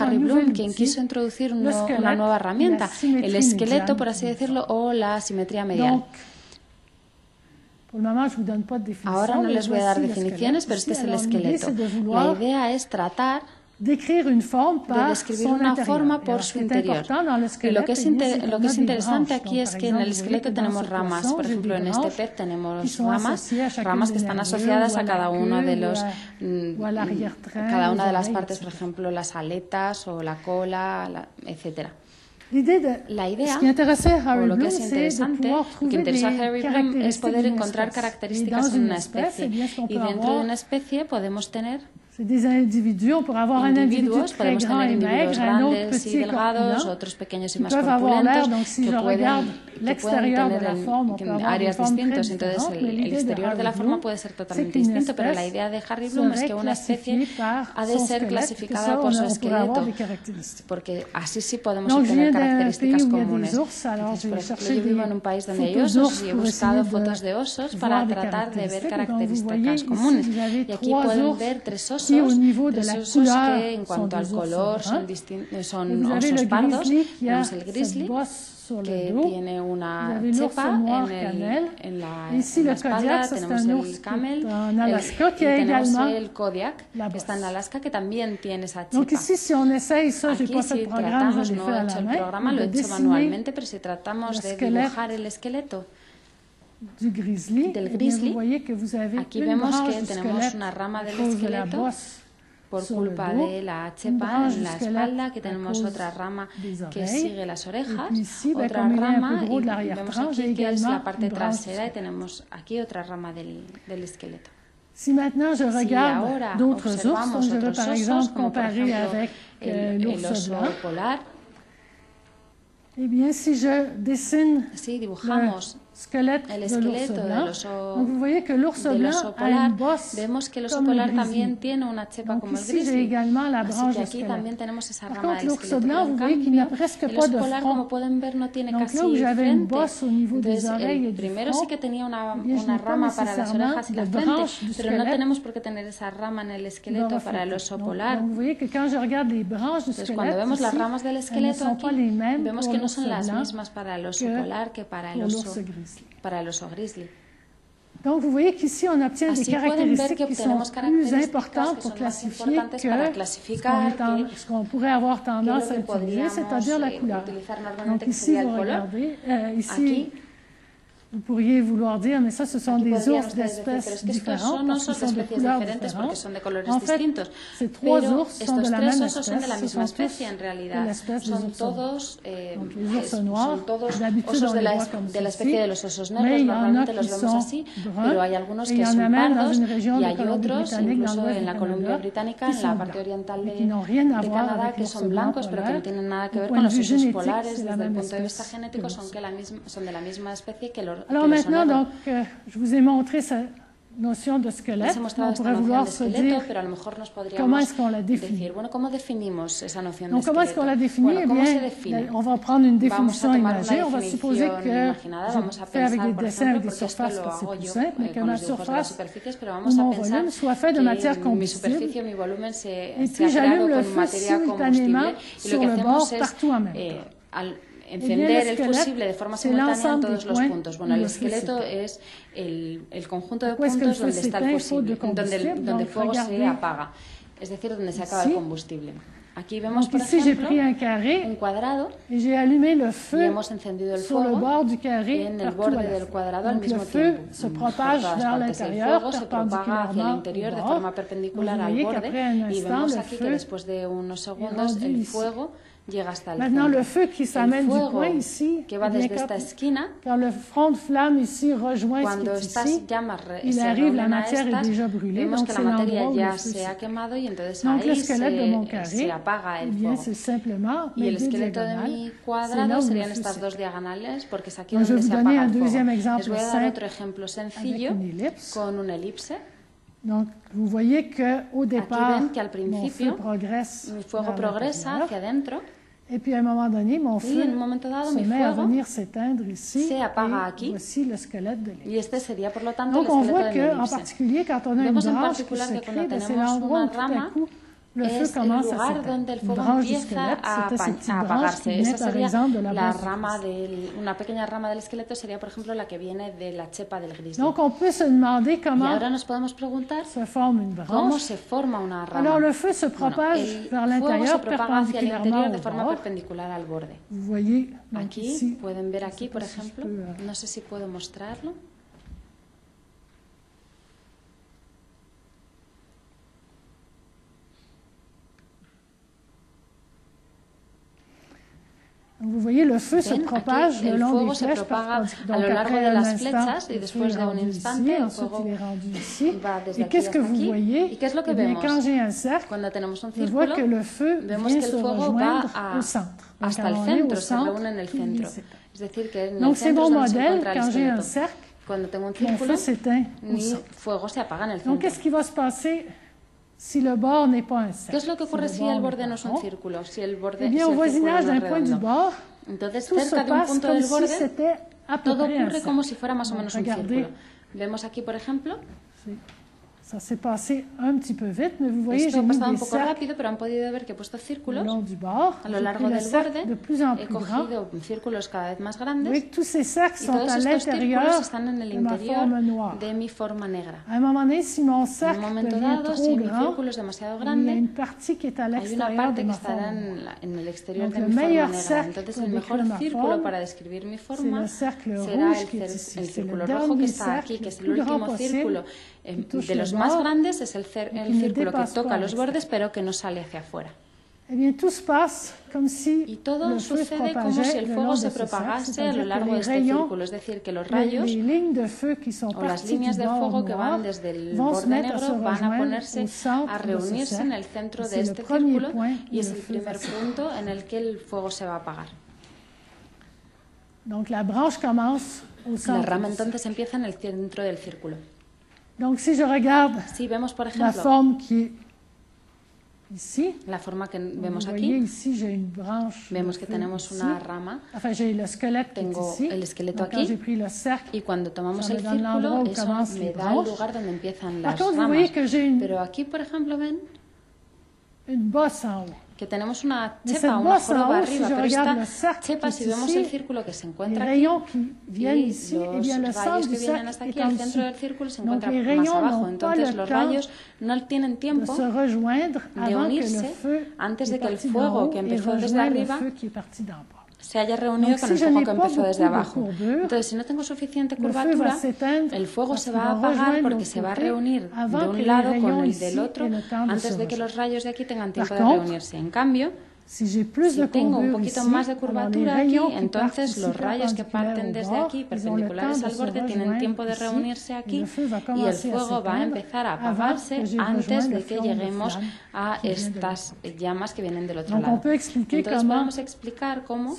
Harry Bloom quien quiso introducir una nueva herramienta, el esqueleto, por así decirlo, o la simetría medial. Ahora no les voy a dar definiciones, pero este es el esqueleto. La idea es tratar describir una forma por su interior. Y lo que es interesante aquí es que en el esqueleto tenemos ramas. Por ejemplo, en este pez tenemos ramas que están asociadas a cada uno de cada una de las partes, por ejemplo, las aletas o la cola, etcétera. La idea, o lo que es interesante, que interesa a Harry Bloom, es poder encontrar características en una especie. Y dentro de una especie podemos tener individuos, podemos tener individuos grandes y delgados, otros pequeños y más corpulentos, que pueden tener áreas distintas. Entonces, el exterior de la forma puede ser totalmente distinto, pero la idea de Harry Bloom es que una especie ha de ser clasificada por su esqueleto, porque así sí podemos obtener características comunes. Entonces, por ejemplo, yo vivo en un país donde hay osos y he buscado fotos de osos para tratar de ver características comunes. Y aquí pueden ver tres osos que en cuanto al color son osos pardos. Tenemos el grizzly, que tiene una chepa en la espalda, tenemos el camel, y tenemos el Kodiak, que está en Alaska, que también tiene esa chepa. Aquí si tratamos, no he hecho el programa, lo he hecho manualmente, pero si tratamos de dibujar el esqueleto del grizzly, aquí vemos que tenemos una rama del esqueleto por culpa de la chepa en la espalda. Aquí tenemos otra rama que sigue las orejas, otra rama, y vemos aquí que es la parte trasera, y tenemos aquí otra rama del esqueleto. Si ahora observamos otros osos, como por ejemplo el oso polar, si dibujamos el esqueleto del oso polar, vemos que el oso polar también tiene una chepa como el grizzly. Así que aquí también tenemos esa rama del esqueleto. Pero en cambio, el oso polar, como pueden ver, no tiene casi frente. Entonces, el primero sí que tenía una rama para las orejas y la frente, pero no tenemos por qué tener esa rama en el esqueleto para el oso polar. Entonces, cuando vemos las ramas del esqueleto aquí, vemos que no son las mismas para el oso polar que para el oso grizzly. Donc, vous voyez qu'ici, on obtient des caractéristiques qui sont plus importantes pour classifier que ce qu'on pourrait avoir tendance à utiliser, c'est-à-dire la couleur. Donc, ici, vous regardez, ici, vous pourriez vouloir dire, mais ça, ce sont des ours d'espèces différentes, parce qu'ils sont de couleurs différentes. En fait, ces trois ours sont de la même espèce, ce sont tous de l'espèce des ours noirs. Donc, les ours noirs, d'habitude, on les voit comme ceci, mais il y en a qui sont bruns, et il y en a même dans une région de Colombie-Britannique, dans l'ouest du Canada, qui sont blancs, et qui n'ont rien à voir avec l'ours blanc polaire. Au point de vue génétique, c'est la même espèce que l'ours. Alors maintenant, donc, je vous ai montré cette notion de squelette. On pourrait vouloir se dire comment est-ce qu'on la définit. Donc, comment est-ce qu'on la définit? Eh bien, on va prendre une définition imagée. On va supposer que je fais avec des dessins avec des surfaces, c'est plus simple, mais que ma surface ou mon volume soit fait de matière combustible. Et puis, j'allume le feu simultanément sur le bord partout en même temps. Encender el fusible de forma simultánea en todos los puntos. Bueno, el esqueleto es el conjunto de puntos donde está el fusible, donde el fuego se apaga, es decir, donde se acaba el combustible. Aquí vemos, por ejemplo, un cuadrado y hemos encendido el fuego en el borde del cuadrado al mismo tiempo. El fuego se propaga hacia el interior de forma perpendicular al borde, y vemos aquí que después de unos segundos el fuego llega hasta el Maintenant, fondo. le feu qui s'amène du coin ici, que va desde esta esquina, quand le front de flamme ici rejoint ce qui est ici, il arrive, la matière est déjà brûlée, donc c'est l'endroit où le feu s'est. Donc le squelette de mon carré, eh bien c'est simplement mes deux diagonales, c'est là où le feu s'est. Donc je vais vous donner un deuxième exemple simple avec une ellipse. Donc, vous voyez qu'au départ, mon feu progresse hacia adentro, et puis à un moment donné, mon feu se met à venir s'éteindre ici, et voici le squelette de l'ellipse. Donc, on voit qu'en particulier, quand on a une branche qui se crée, c'est l'endroit où tout à coup, es el lugar donde el fuego empieza a apagarse. Esa sería una pequeña rama del esqueleto, sería por ejemplo la que viene de la chepa del grizzly. Y ahora nos podemos preguntar cómo se forma una rama. El fuego se propaga hacia el interior de forma perpendicular al borde. Aquí, pueden ver aquí, por ejemplo, no sé si puedo mostrarlo. Vous voyez, le feu se propage le long des flèches a lo largo de las flechas y después de un instante el fuego va desde aquí hasta aquí. ¿Y qué es lo que vemos? Cuando tenemos un círculo, vemos que el fuego va hasta el centro, se reúne en el centro. Es decir, que en el centro es donde se encuentra el esqueleto. Cuando tengo un círculo, mi fuego se apaga en el centro. Si le bord n'est pas un cercle. ¿Qué es lo que ocurre si el borde no es un círculo? Si el borde es un redondo. Entonces, cerca de un punto del borde, todo ocurre como si fuera más o menos un círculo. Vemos aquí, por ejemplo. Ça s'est passé un petit peu vite, mais vous voyez, Esto ha pasado un poco rápido, pero han podido ver que he puesto círculos a lo largo del borde. He cogido círculos cada vez más grandes y todos estos círculos están en el interior de mi forma negra. En un momento dado, si mi círculo es demasiado grande, hay una parte que estará en el exterior de mi forma negra. Entonces, el mejor círculo para describir mi forma será el círculo rojo que está aquí, que es el último círculo. De los más grandes es el círculo que toca los bordes pero que no sale hacia afuera. Y todo sucede como si el fuego se propagase a lo largo de este círculo, es decir, que los rayos o las líneas de fuego que van desde el borde negro van a ponerse a reunirse en el centro de este círculo y es el primer punto en el que el fuego se va a apagar. La rama entonces empieza en el centro del círculo. Donc, si je regarde vemos, por ejemplo, la forme qui est ici, la forma que vemos aquí, ici, j'ai une branche vemos que tenemos una rama, tengo el esqueleto aquí, y cuando tomamos el círculo, eso me da el lugar donde empiezan las ramas. Pero aquí, por ejemplo, ven que tenemos una chepa, una joroba arriba, pero esta chepa, si vemos el círculo que se encuentra aquí, y los rayos que vienen hasta aquí, el centro del círculo se encuentra más abajo. Entonces los rayos no tienen tiempo de unirse antes de que el fuego que empezó desde arriba se haya reunido con el fuego que empezó desde abajo. Entonces, si no tengo suficiente curvatura, el fuego se va a apagar porque se va a reunir de un lado con el del otro antes de que los rayos de aquí tengan tiempo de reunirse. En cambio, si tengo un poquito más de curvatura aquí, entonces los rayos que parten desde aquí, perpendiculares al borde, tienen tiempo de reunirse aquí y el fuego va a empezar a apagarse antes de que lleguemos a estas llamas que vienen del otro lado. Entonces podemos explicar cómo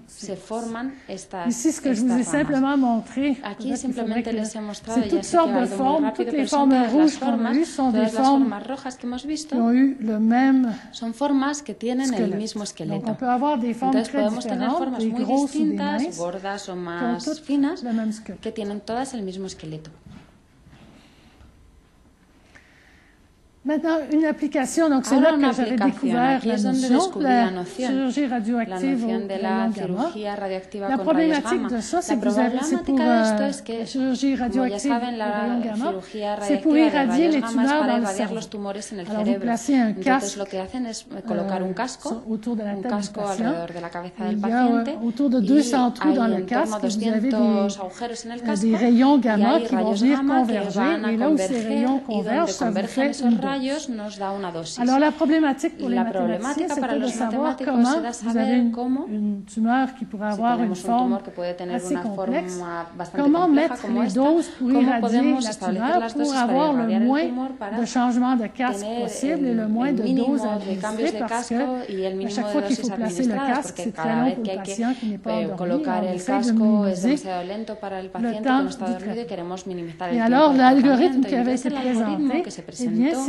se forman estas ramas. Aquí simplemente les he mostrado, ya sé que va algo muy rápido, pero son todas las formas rojas que hemos visto, son formas que tienen el mismo esqueleto. Entonces podemos tener formas muy distintas, gordas o más finas, que tienen todas el mismo esqueleto. Maintenant, une application, donc c'est là que j'avais découvert la notion de la cirugía radioactiva con rayos gamma. La problemática de esto es que, como ya saben, la cirugía radioactiva de rayos gamma es para irradiar los tumores en el cerebro. Entonces lo que hacen es colocar un casco alrededor de la cabeza del paciente y hay en torno a 200 agujeros en el casco y hay rayos gamma que van a converger y donde convergen esos rayos nos da una dosis. La problemática para los matemáticos será saber cómo, si tenemos un tumor que puede tener una forma bastante compleja como esta, cómo podemos establecer las dosis para irradiar el tumor para tener el mínimo de cambios de casco y el mínimo de dosis administradas, porque cada vez que hay que colocar el casco es demasiado lento para el paciente que no está dormido y queremos minimizar el tiempo de tratamiento. Y entonces el algoritmo que se presentó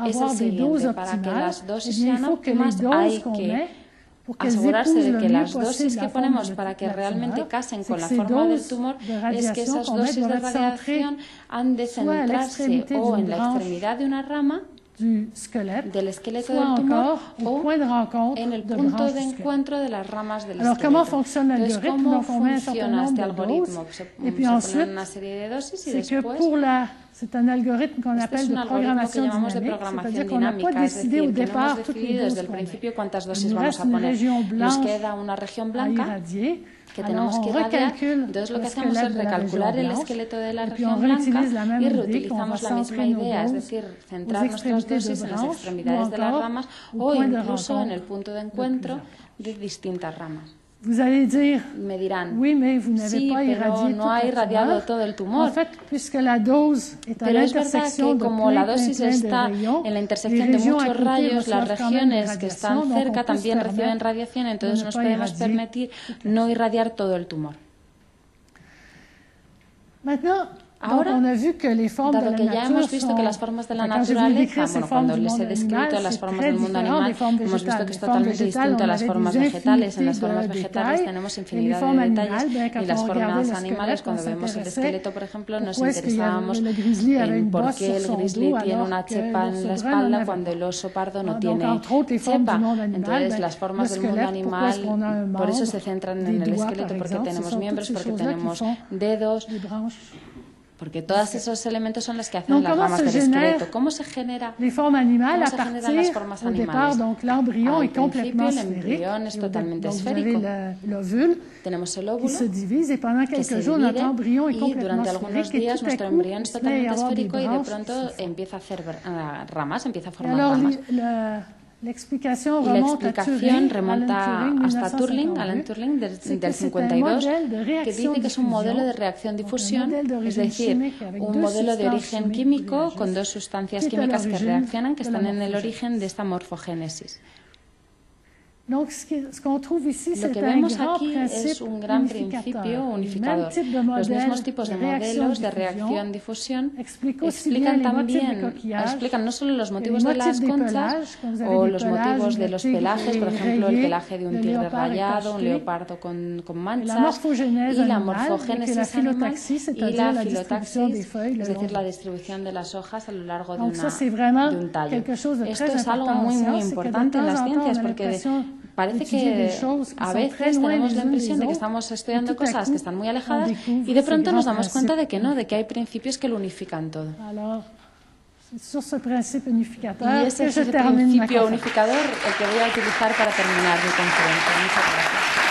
es el siguiente: para que las dosis sean óptimas hay que asegurarse de que las dosis que ponemos para que realmente casen con la forma del tumor es que esas dosis de radiación han de centrarse o en la extremidad de una rama del esqueleto del tumor o en el punto de encuentro de las ramas del esqueleto. Entonces, ¿cómo funciona este algoritmo? Se ponen una serie de dosis y después c'est un algorithme qu'on appelle de programmation dynamique, c'est-à-dire qu'on n'a pas décidé au départ toutes les doses qu'on met. Il nous reste une région blanche à irradier. Que tenemos que irradiar. Entonces lo que hacemos es recalcular el esqueleto de la región blanca y reutilizamos la misma idea, es decir, centrar nuestras dosis en las extremidades de las ramas o incluso en el punto de encuentro de distintas ramas. Vous allez dire, me dirán, oui, mais vous n'avez pas irradié no ha irradiado todo el tumor. En fait, puisque la dose est à l'intersection de como la dosis está en la intersección de muchos rayos, las regiones que están cerca también reciben radiación, entonces nos podemos permitir no irradiar todo el tumor. Ahora, dado que ya hemos visto que las formas de la naturaleza, cuando les he descrito las formas del mundo animal, hemos visto que es totalmente distinto a las formas vegetales. En las formas vegetales tenemos infinidad de detalles y las formas animales, cuando vemos el esqueleto, por ejemplo, nos interesábamos en por qué el grizzly tiene una chepa en la espalda cuando el oso pardo no tiene chepa. Entonces, las formas del mundo animal, por eso se centran en el esqueleto, porque tenemos miembros, porque tenemos dedos. Porque todos esos elementos son los que hacen las ramas del esqueleto. ¿Cómo se generan las formas animales? Al principio el embrión es totalmente esférico. Tenemos el óvulo que se divide y durante algunos días nuestro embrión es totalmente esférico y de pronto empieza a hacer ramas, empieza a formar ramas. La explicación remonta hasta Turing, Alan Turing, del 52, que dice que es un modelo de reacción-difusión, es decir, un modelo de origen químico con dos sustancias químicas que reaccionan, que están en el origen de esta morfogénesis. Lo que vemos aquí es un gran principio unificador. Los mismos tipos de modelos de reacción-difusión explican no solo los motivos de las conchas o los motivos de los pelajes, por ejemplo, el pelaje de un tigre rayado, un leopardo con manchas, y la morfogénesis animal y la filotaxis, es decir, la distribución de las hojas a lo largo de un tallo. Esto es algo muy, muy importante en las ciencias porque parece que a veces tenemos la impresión de que estamos estudiando cosas que están muy alejadas y de pronto nos damos cuenta de que no, de que hay principios que lo unifican todo. Y ese es el principio unificador el que voy a utilizar para terminar mi conferencia. Muchas gracias.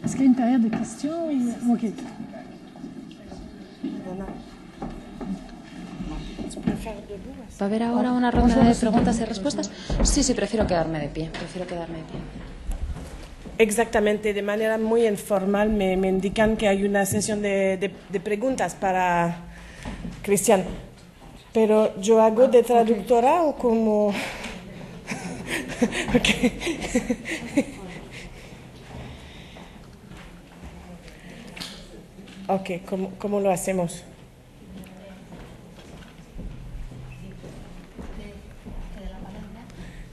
Est-ce qu'il y a une période de questions? Okay. ¿Va a haber ahora una ronda de preguntas y respuestas? Sí, prefiero quedarme de pie. Exactamente, de manera muy informal me indican que hay una sesión de preguntas para Cristian. Pero yo hago de traductora o como... Ok, ¿cómo lo hacemos?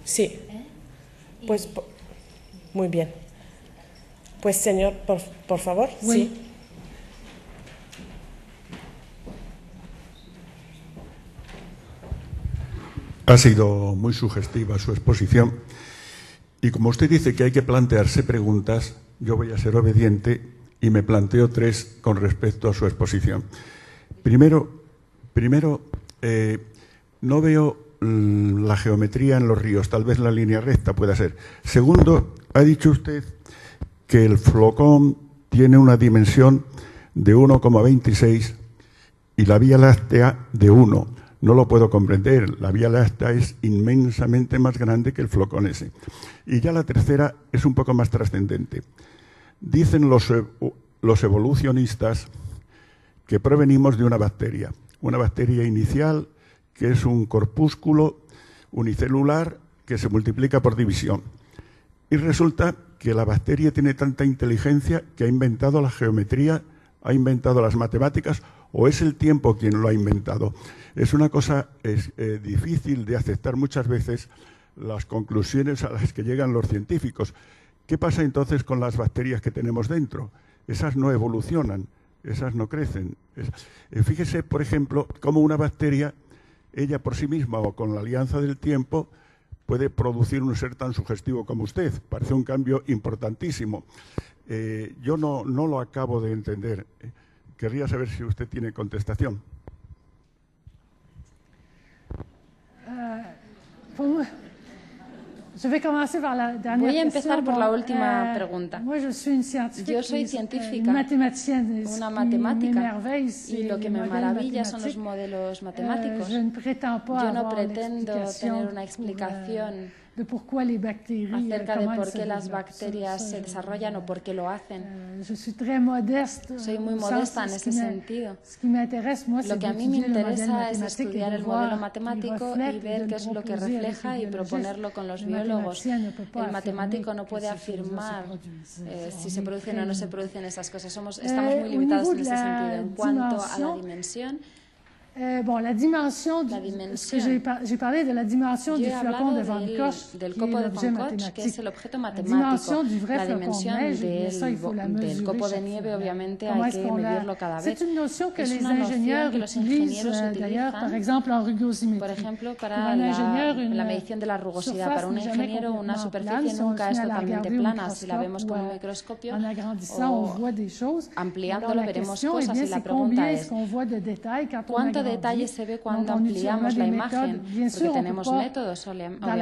Sí. Pues, muy bien. Pues, señor, por favor. Sí. Ha sido muy sugestiva su exposición y como usted dice que hay que plantearse preguntas, yo voy a ser obediente y me planteo tres con respecto a su exposición. Primero, no veo la geometría en los ríos, tal vez la línea recta pueda ser. Segundo, ha dicho usted que el flocón tiene una dimensión de 1,26 y la Vía Láctea de 1. No lo puedo comprender, la Vía Láctea es inmensamente más grande que el flocón ese. Y ya la tercera es un poco más trascendente. Dicen los evolucionistas que provenimos de una bacteria inicial que es un corpúsculo unicelular que se multiplica por división. Y resulta que la bacteria tiene tanta inteligencia que ha inventado la geometría, ha inventado las matemáticas, o es el tiempo quien lo ha inventado. Es una cosa difícil de aceptar muchas veces las conclusiones a las que llegan los científicos. ¿Qué pasa entonces con las bacterias que tenemos dentro? Esas no evolucionan, esas no crecen. Fíjese, por ejemplo, cómo una bacteria, ella por sí misma o con la alianza del tiempo, puede producir un ser tan sugestivo como usted. Parece un cambio importantísimo. Yo no lo acabo de entender. Querría saber si usted tiene contestación. Voy a empezar por la última pregunta. Yo soy científica, una matemática, y lo que me maravilla son los modelos matemáticos. Yo no pretendo tener una explicación acerca de por qué las bacterias se desarrollan o por qué lo hacen. Soy muy modesta en ese sentido. Lo que a mí me interesa es estudiar el modelo matemático y ver qué es lo que refleja y proponerlo con los biólogos. El matemático no puede afirmar si se producen o no se producen esas cosas. Estamos muy limitados en ese sentido. En cuanto a la dimensión, la dimensión, j'ai parlé de la dimension du flocon de Van Koch, del copo de Van Koch, que es el objeto matemático. La dimensión del copo de nieve, obviamente, hay que medirlo cada vez. Es una noción que los ingenieros utilizan, por ejemplo, para la medición de la rugosidad. Para un ingeniero, una superficie nunca es totalmente plana. Si la vemos con un microscopio o ampliándolo, veremos cosas. Y la pregunta es, ¿cuánto detalle se ve cuando ampliamos la imagen? Porque tenemos métodos, obviamente. En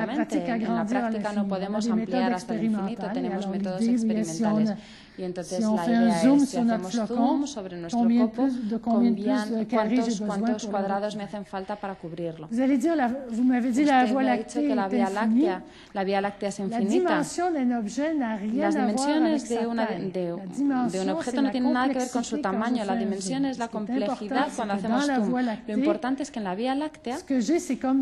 la práctica no podemos ampliar hasta el infinito, tenemos métodos experimentales. Y entonces la idea es, si hacemos zoom sobre nuestro copo, ¿cuántos cuadrados me hacen falta para cubrirlo? Usted me ha dicho que la Vía Láctea es infinita. Las dimensiones de un objeto no tienen nada que ver con su tamaño. La dimensión es la complejidad cuando hacemos zoom. Lo importante es que en la Vía Láctea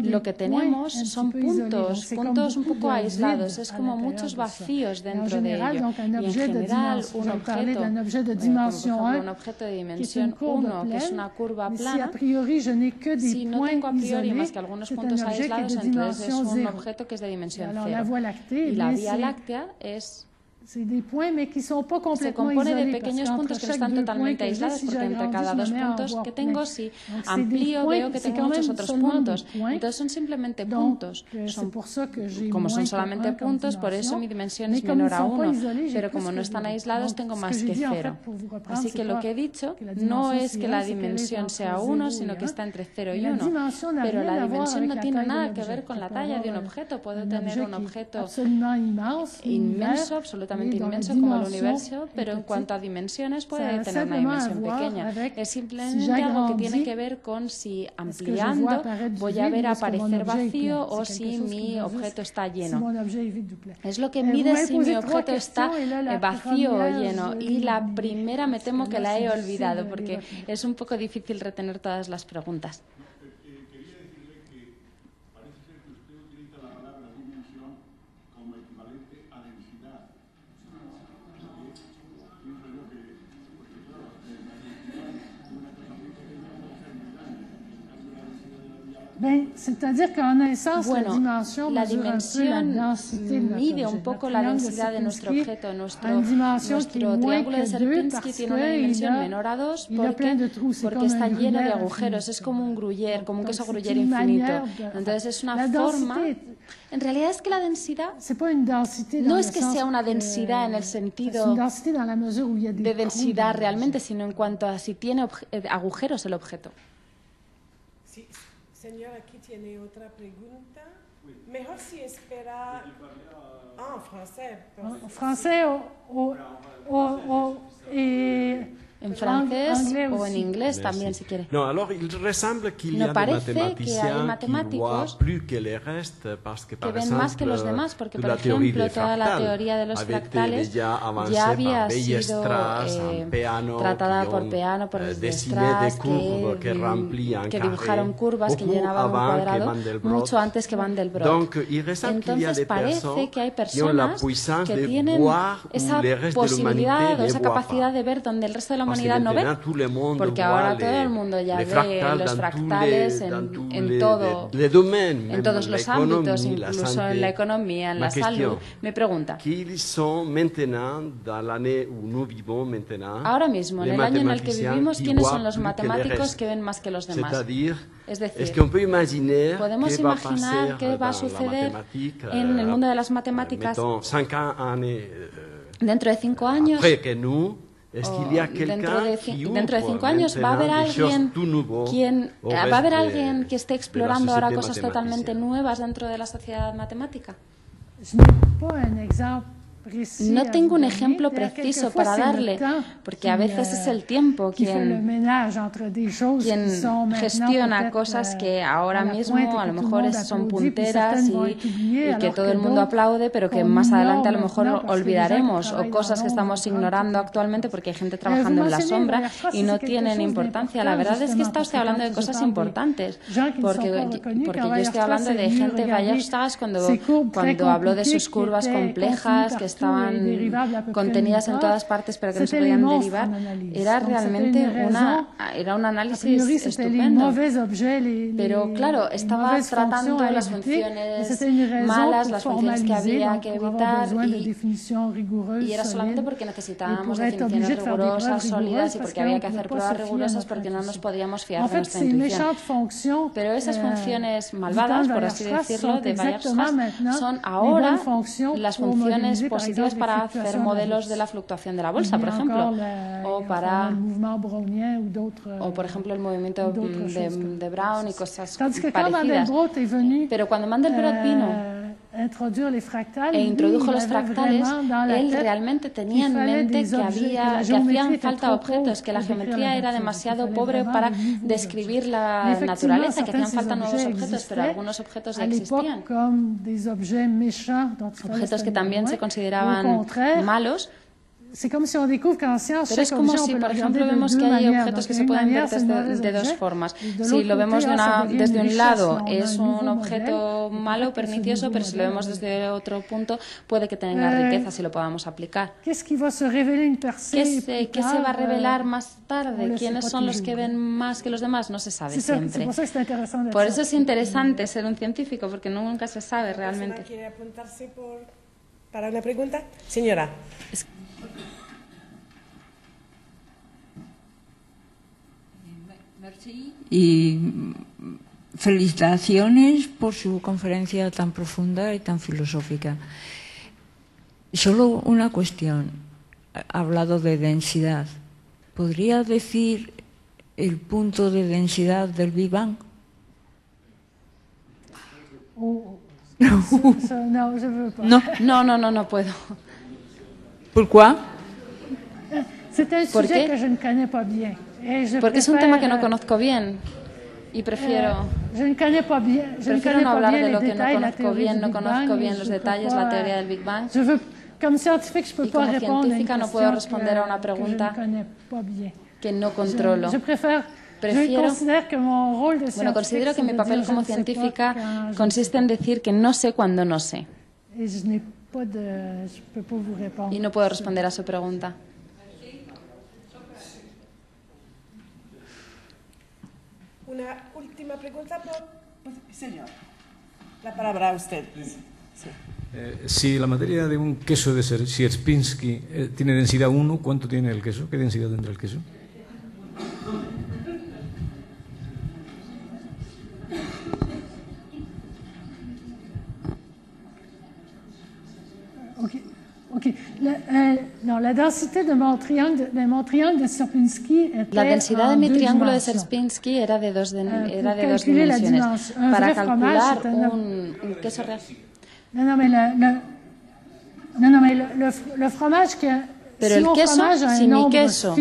lo que tenemos son puntos un poco aislados. Es como muchos vacíos dentro de ello. Y en general, un objeto de dimensión 1, que es una curva plana, si no tengo a priori más que algunos puntos aislados, entonces es un objeto que es de dimensión 0. Y la Vía Láctea se compone de pequeños puntos que no están totalmente aislados, porque entre cada dos puntos que tengo, si amplío, veo que tengo muchos otros puntos. Entonces son simplemente puntos. Como son solamente puntos, por eso mi dimensión es menor a 1. Pero como no están aislados, tengo más que 0. Así que lo que he dicho no es que la dimensión sea 1, sino que está entre 0 y 1. Pero la dimensión no tiene nada que ver con la talla de un objeto. Puedo tener un objeto inmenso, absolutamente inmenso como el universo, pero en cuanto a dimensiones puede tener una dimensión pequeña. Es simplemente algo que tiene que ver con si ampliando voy a ver aparecer vacío o si mi objeto está lleno. Es lo que mide si mi objeto está vacío o lleno. Y la primera me temo que la he olvidado porque es un poco difícil retener todas las preguntas. C'est-à-dire qu'en essence, la dimensión mide un poco la densidad de nuestro objeto. Nuestro triángulo de Sierpinski tiene una dimensión menor a 2 porque está lleno de agujeros. Es como un gruyère, como un queso gruyère infinito. Entonces es una forma... En realidad es que la densidad no es que sea una densidad en el sentido de densidad realmente, sino en cuanto a si tiene agujeros el objeto. Señor, aquí tiene otra pregunta. Mejor si espera en francés. En francés, en francés o en inglés también, si quiere. No, alors il ressemble qu'il y a des mathématiciens qui voient plus que les restes, parce que par ven más que los demás, porque por ejemplo toda la teoría de los fractales ya había sido tratada por Peano, por Weierstrass, que dibujaron curvas que llenaban un cuadrado mucho antes que Van del Broek. Entonces parece que hay personas que tienen esa posibilidad o esa capacidad de ver donde el resto de la humanidad no ve, porque ahora todo el mundo ya ve los fractales en todos los ámbitos, incluso en la economía, en la salud. Me pregunta, ahora mismo, en el año en el que vivimos, ¿quiénes son los matemáticos que ven más que los demás? Es decir, podemos imaginar qué va a suceder en el mundo de las matemáticas dentro de 5 años. Dentro de 5 años va a haber alguien que esté explorando ahora cosas totalmente nuevas dentro de la sociedad matemática. No tengo un ejemplo preciso para darle, porque a veces es el tiempo quien gestiona cosas que ahora mismo a lo mejor son punteras y que todo el mundo aplaude, pero que más adelante a lo mejor olvidaremos, o cosas que estamos ignorando actualmente porque hay gente trabajando en la sombra y no tienen importancia. La verdad es que está usted hablando de cosas importantes, porque yo estoy hablando de gente Weierstrass cuando habló de sus curvas complejas que estaban contenidas en todas partes pero que no se podían derivar. Era realmente un análisis estupendo. Pero claro, estaba tratando las funciones malas, las funciones que había que evitar, y era solamente porque necesitábamos definiciones rigurosas, sólidas, y porque había que hacer pruebas rigurosas porque no nos podíamos fiar de nuestra intuición. Pero esas funciones malvadas, por así decirlo, de Weierstrass, son ahora las funciones positivas para hacer modelos de la fluctuación de la bolsa, por ejemplo, o por ejemplo el movimiento de Brown y cosas parecidas. Pero cuando Mandelbrot vino e introdujo los fractales, él realmente tenía en mente que hacían falta objetos, que la geometría era demasiado pobre para describir la naturaleza, que hacían falta nuevos objetos, pero algunos objetos ya existían. Objetos que también se consideraban malos. Pero es como si, por ejemplo, vemos que hay objetos que se pueden ver de dos formas. Si lo vemos desde un lado es un objeto malo, pernicioso, pero si lo vemos desde otro punto puede que tenga riqueza si lo podamos aplicar. ¿Qué se va a revelar más tarde? ¿Quiénes son los que ven más que los demás? No se sabe siempre. Por eso es interesante ser un científico, porque nunca se sabe realmente. ¿Quiere apuntarse para una pregunta? Señora. Y felicitaciones por su conferencia tan profunda y tan filosófica. Solo una cuestión. Ha hablado de densidad. ¿Podría decir el punto de densidad del Big Bang? No puedo. ¿Por qué? ¿Por qué? Porque es un tema que no conozco bien y prefiero no hablar de lo que no conozco bien. No conozco bien los detalles, la teoría del Big Bang. Y como científica no puedo responder a una pregunta que no controlo. Considero que mi papel como científica consiste en decir que no sé cuando no sé. Y no puedo responder a su pregunta. Una última pregunta, señor. La palabra a usted. Sí. Si la materia de un queso de Sierpinski tiene densidad 1, ¿cuánto tiene el queso? ¿Qué densidad tendrá el queso? La densidad de Sierpinski la densidad de mi triángulo de Sierpinski era de dos dimensiones. Para calcular un queso real. Le fromage Pero el queso, si mi queso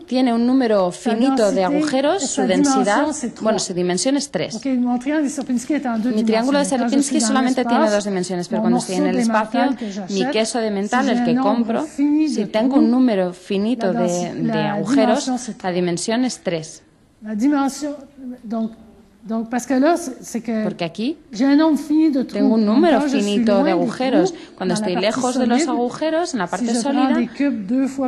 tiene un número finito de agujeros, su densidad, bueno, su dimensión es 3. Mi triángulo de Sierpinski solamente tiene 2 dimensiones, pero cuando estoy en el espacio, mi queso de mental, el que compro, si tengo un número finito de agujeros, la dimensión es 3. Porque aquí tengo un número finito de agujeros. Cuando estoy lejos de los agujeros, en la parte sólida,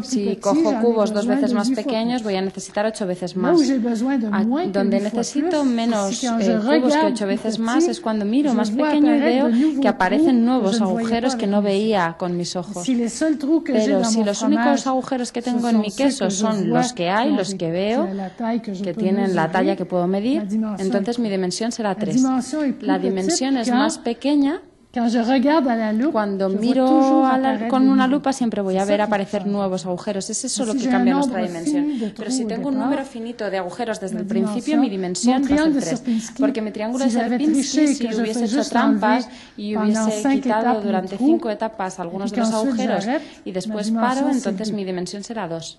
si cojo cubos 2 veces más pequeños, voy a necesitar 8 veces más. Donde necesito menos cubos que 8 veces más es cuando miro más pequeño y veo que aparecen nuevos agujeros que no veía con mis ojos. Pero si los únicos agujeros que tengo en mi queso son los que hay, los que veo, que tienen la talla que puedo medir, entonces mi dimensión será 3. La dimensión es más pequeña. Cuando miro con una lupa siempre voy a ver aparecer nuevos agujeros. Es eso lo que cambia nuestra dimensión. Pero si tengo un número finito de agujeros desde el principio, mi dimensión va a ser 3. Porque mi triángulo de Sierpinski, si hubiese hecho trampas y hubiese quitado durante 5 etapas algunos de los agujeros y después paro, entonces mi dimensión será 2.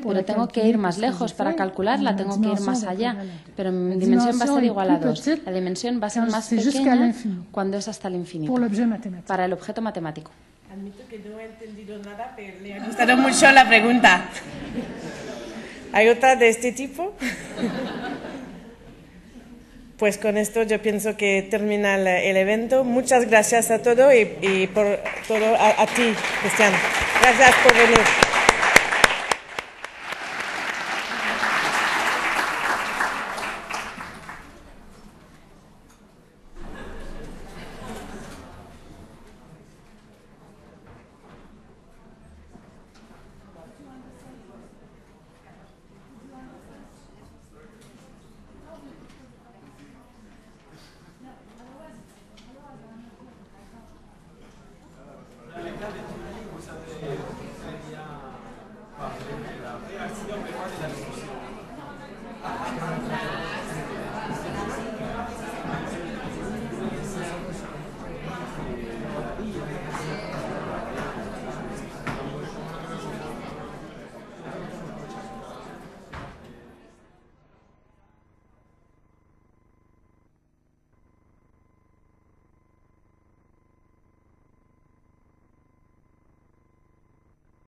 Pero tengo que ir más lejos para calcularla, tengo que ir más allá. Pero mi dimensión va a ser igual a 2. La dimensión va a ser más pequeña cuando es hasta el infinito, para el objeto matemático. Admito que no he entendido nada, pero le ha gustado mucho la pregunta. ¿Hay otra de este tipo? Pues con esto yo pienso que termina el evento. Muchas gracias a todos y por todo a ti, Cristian. Gracias por venir.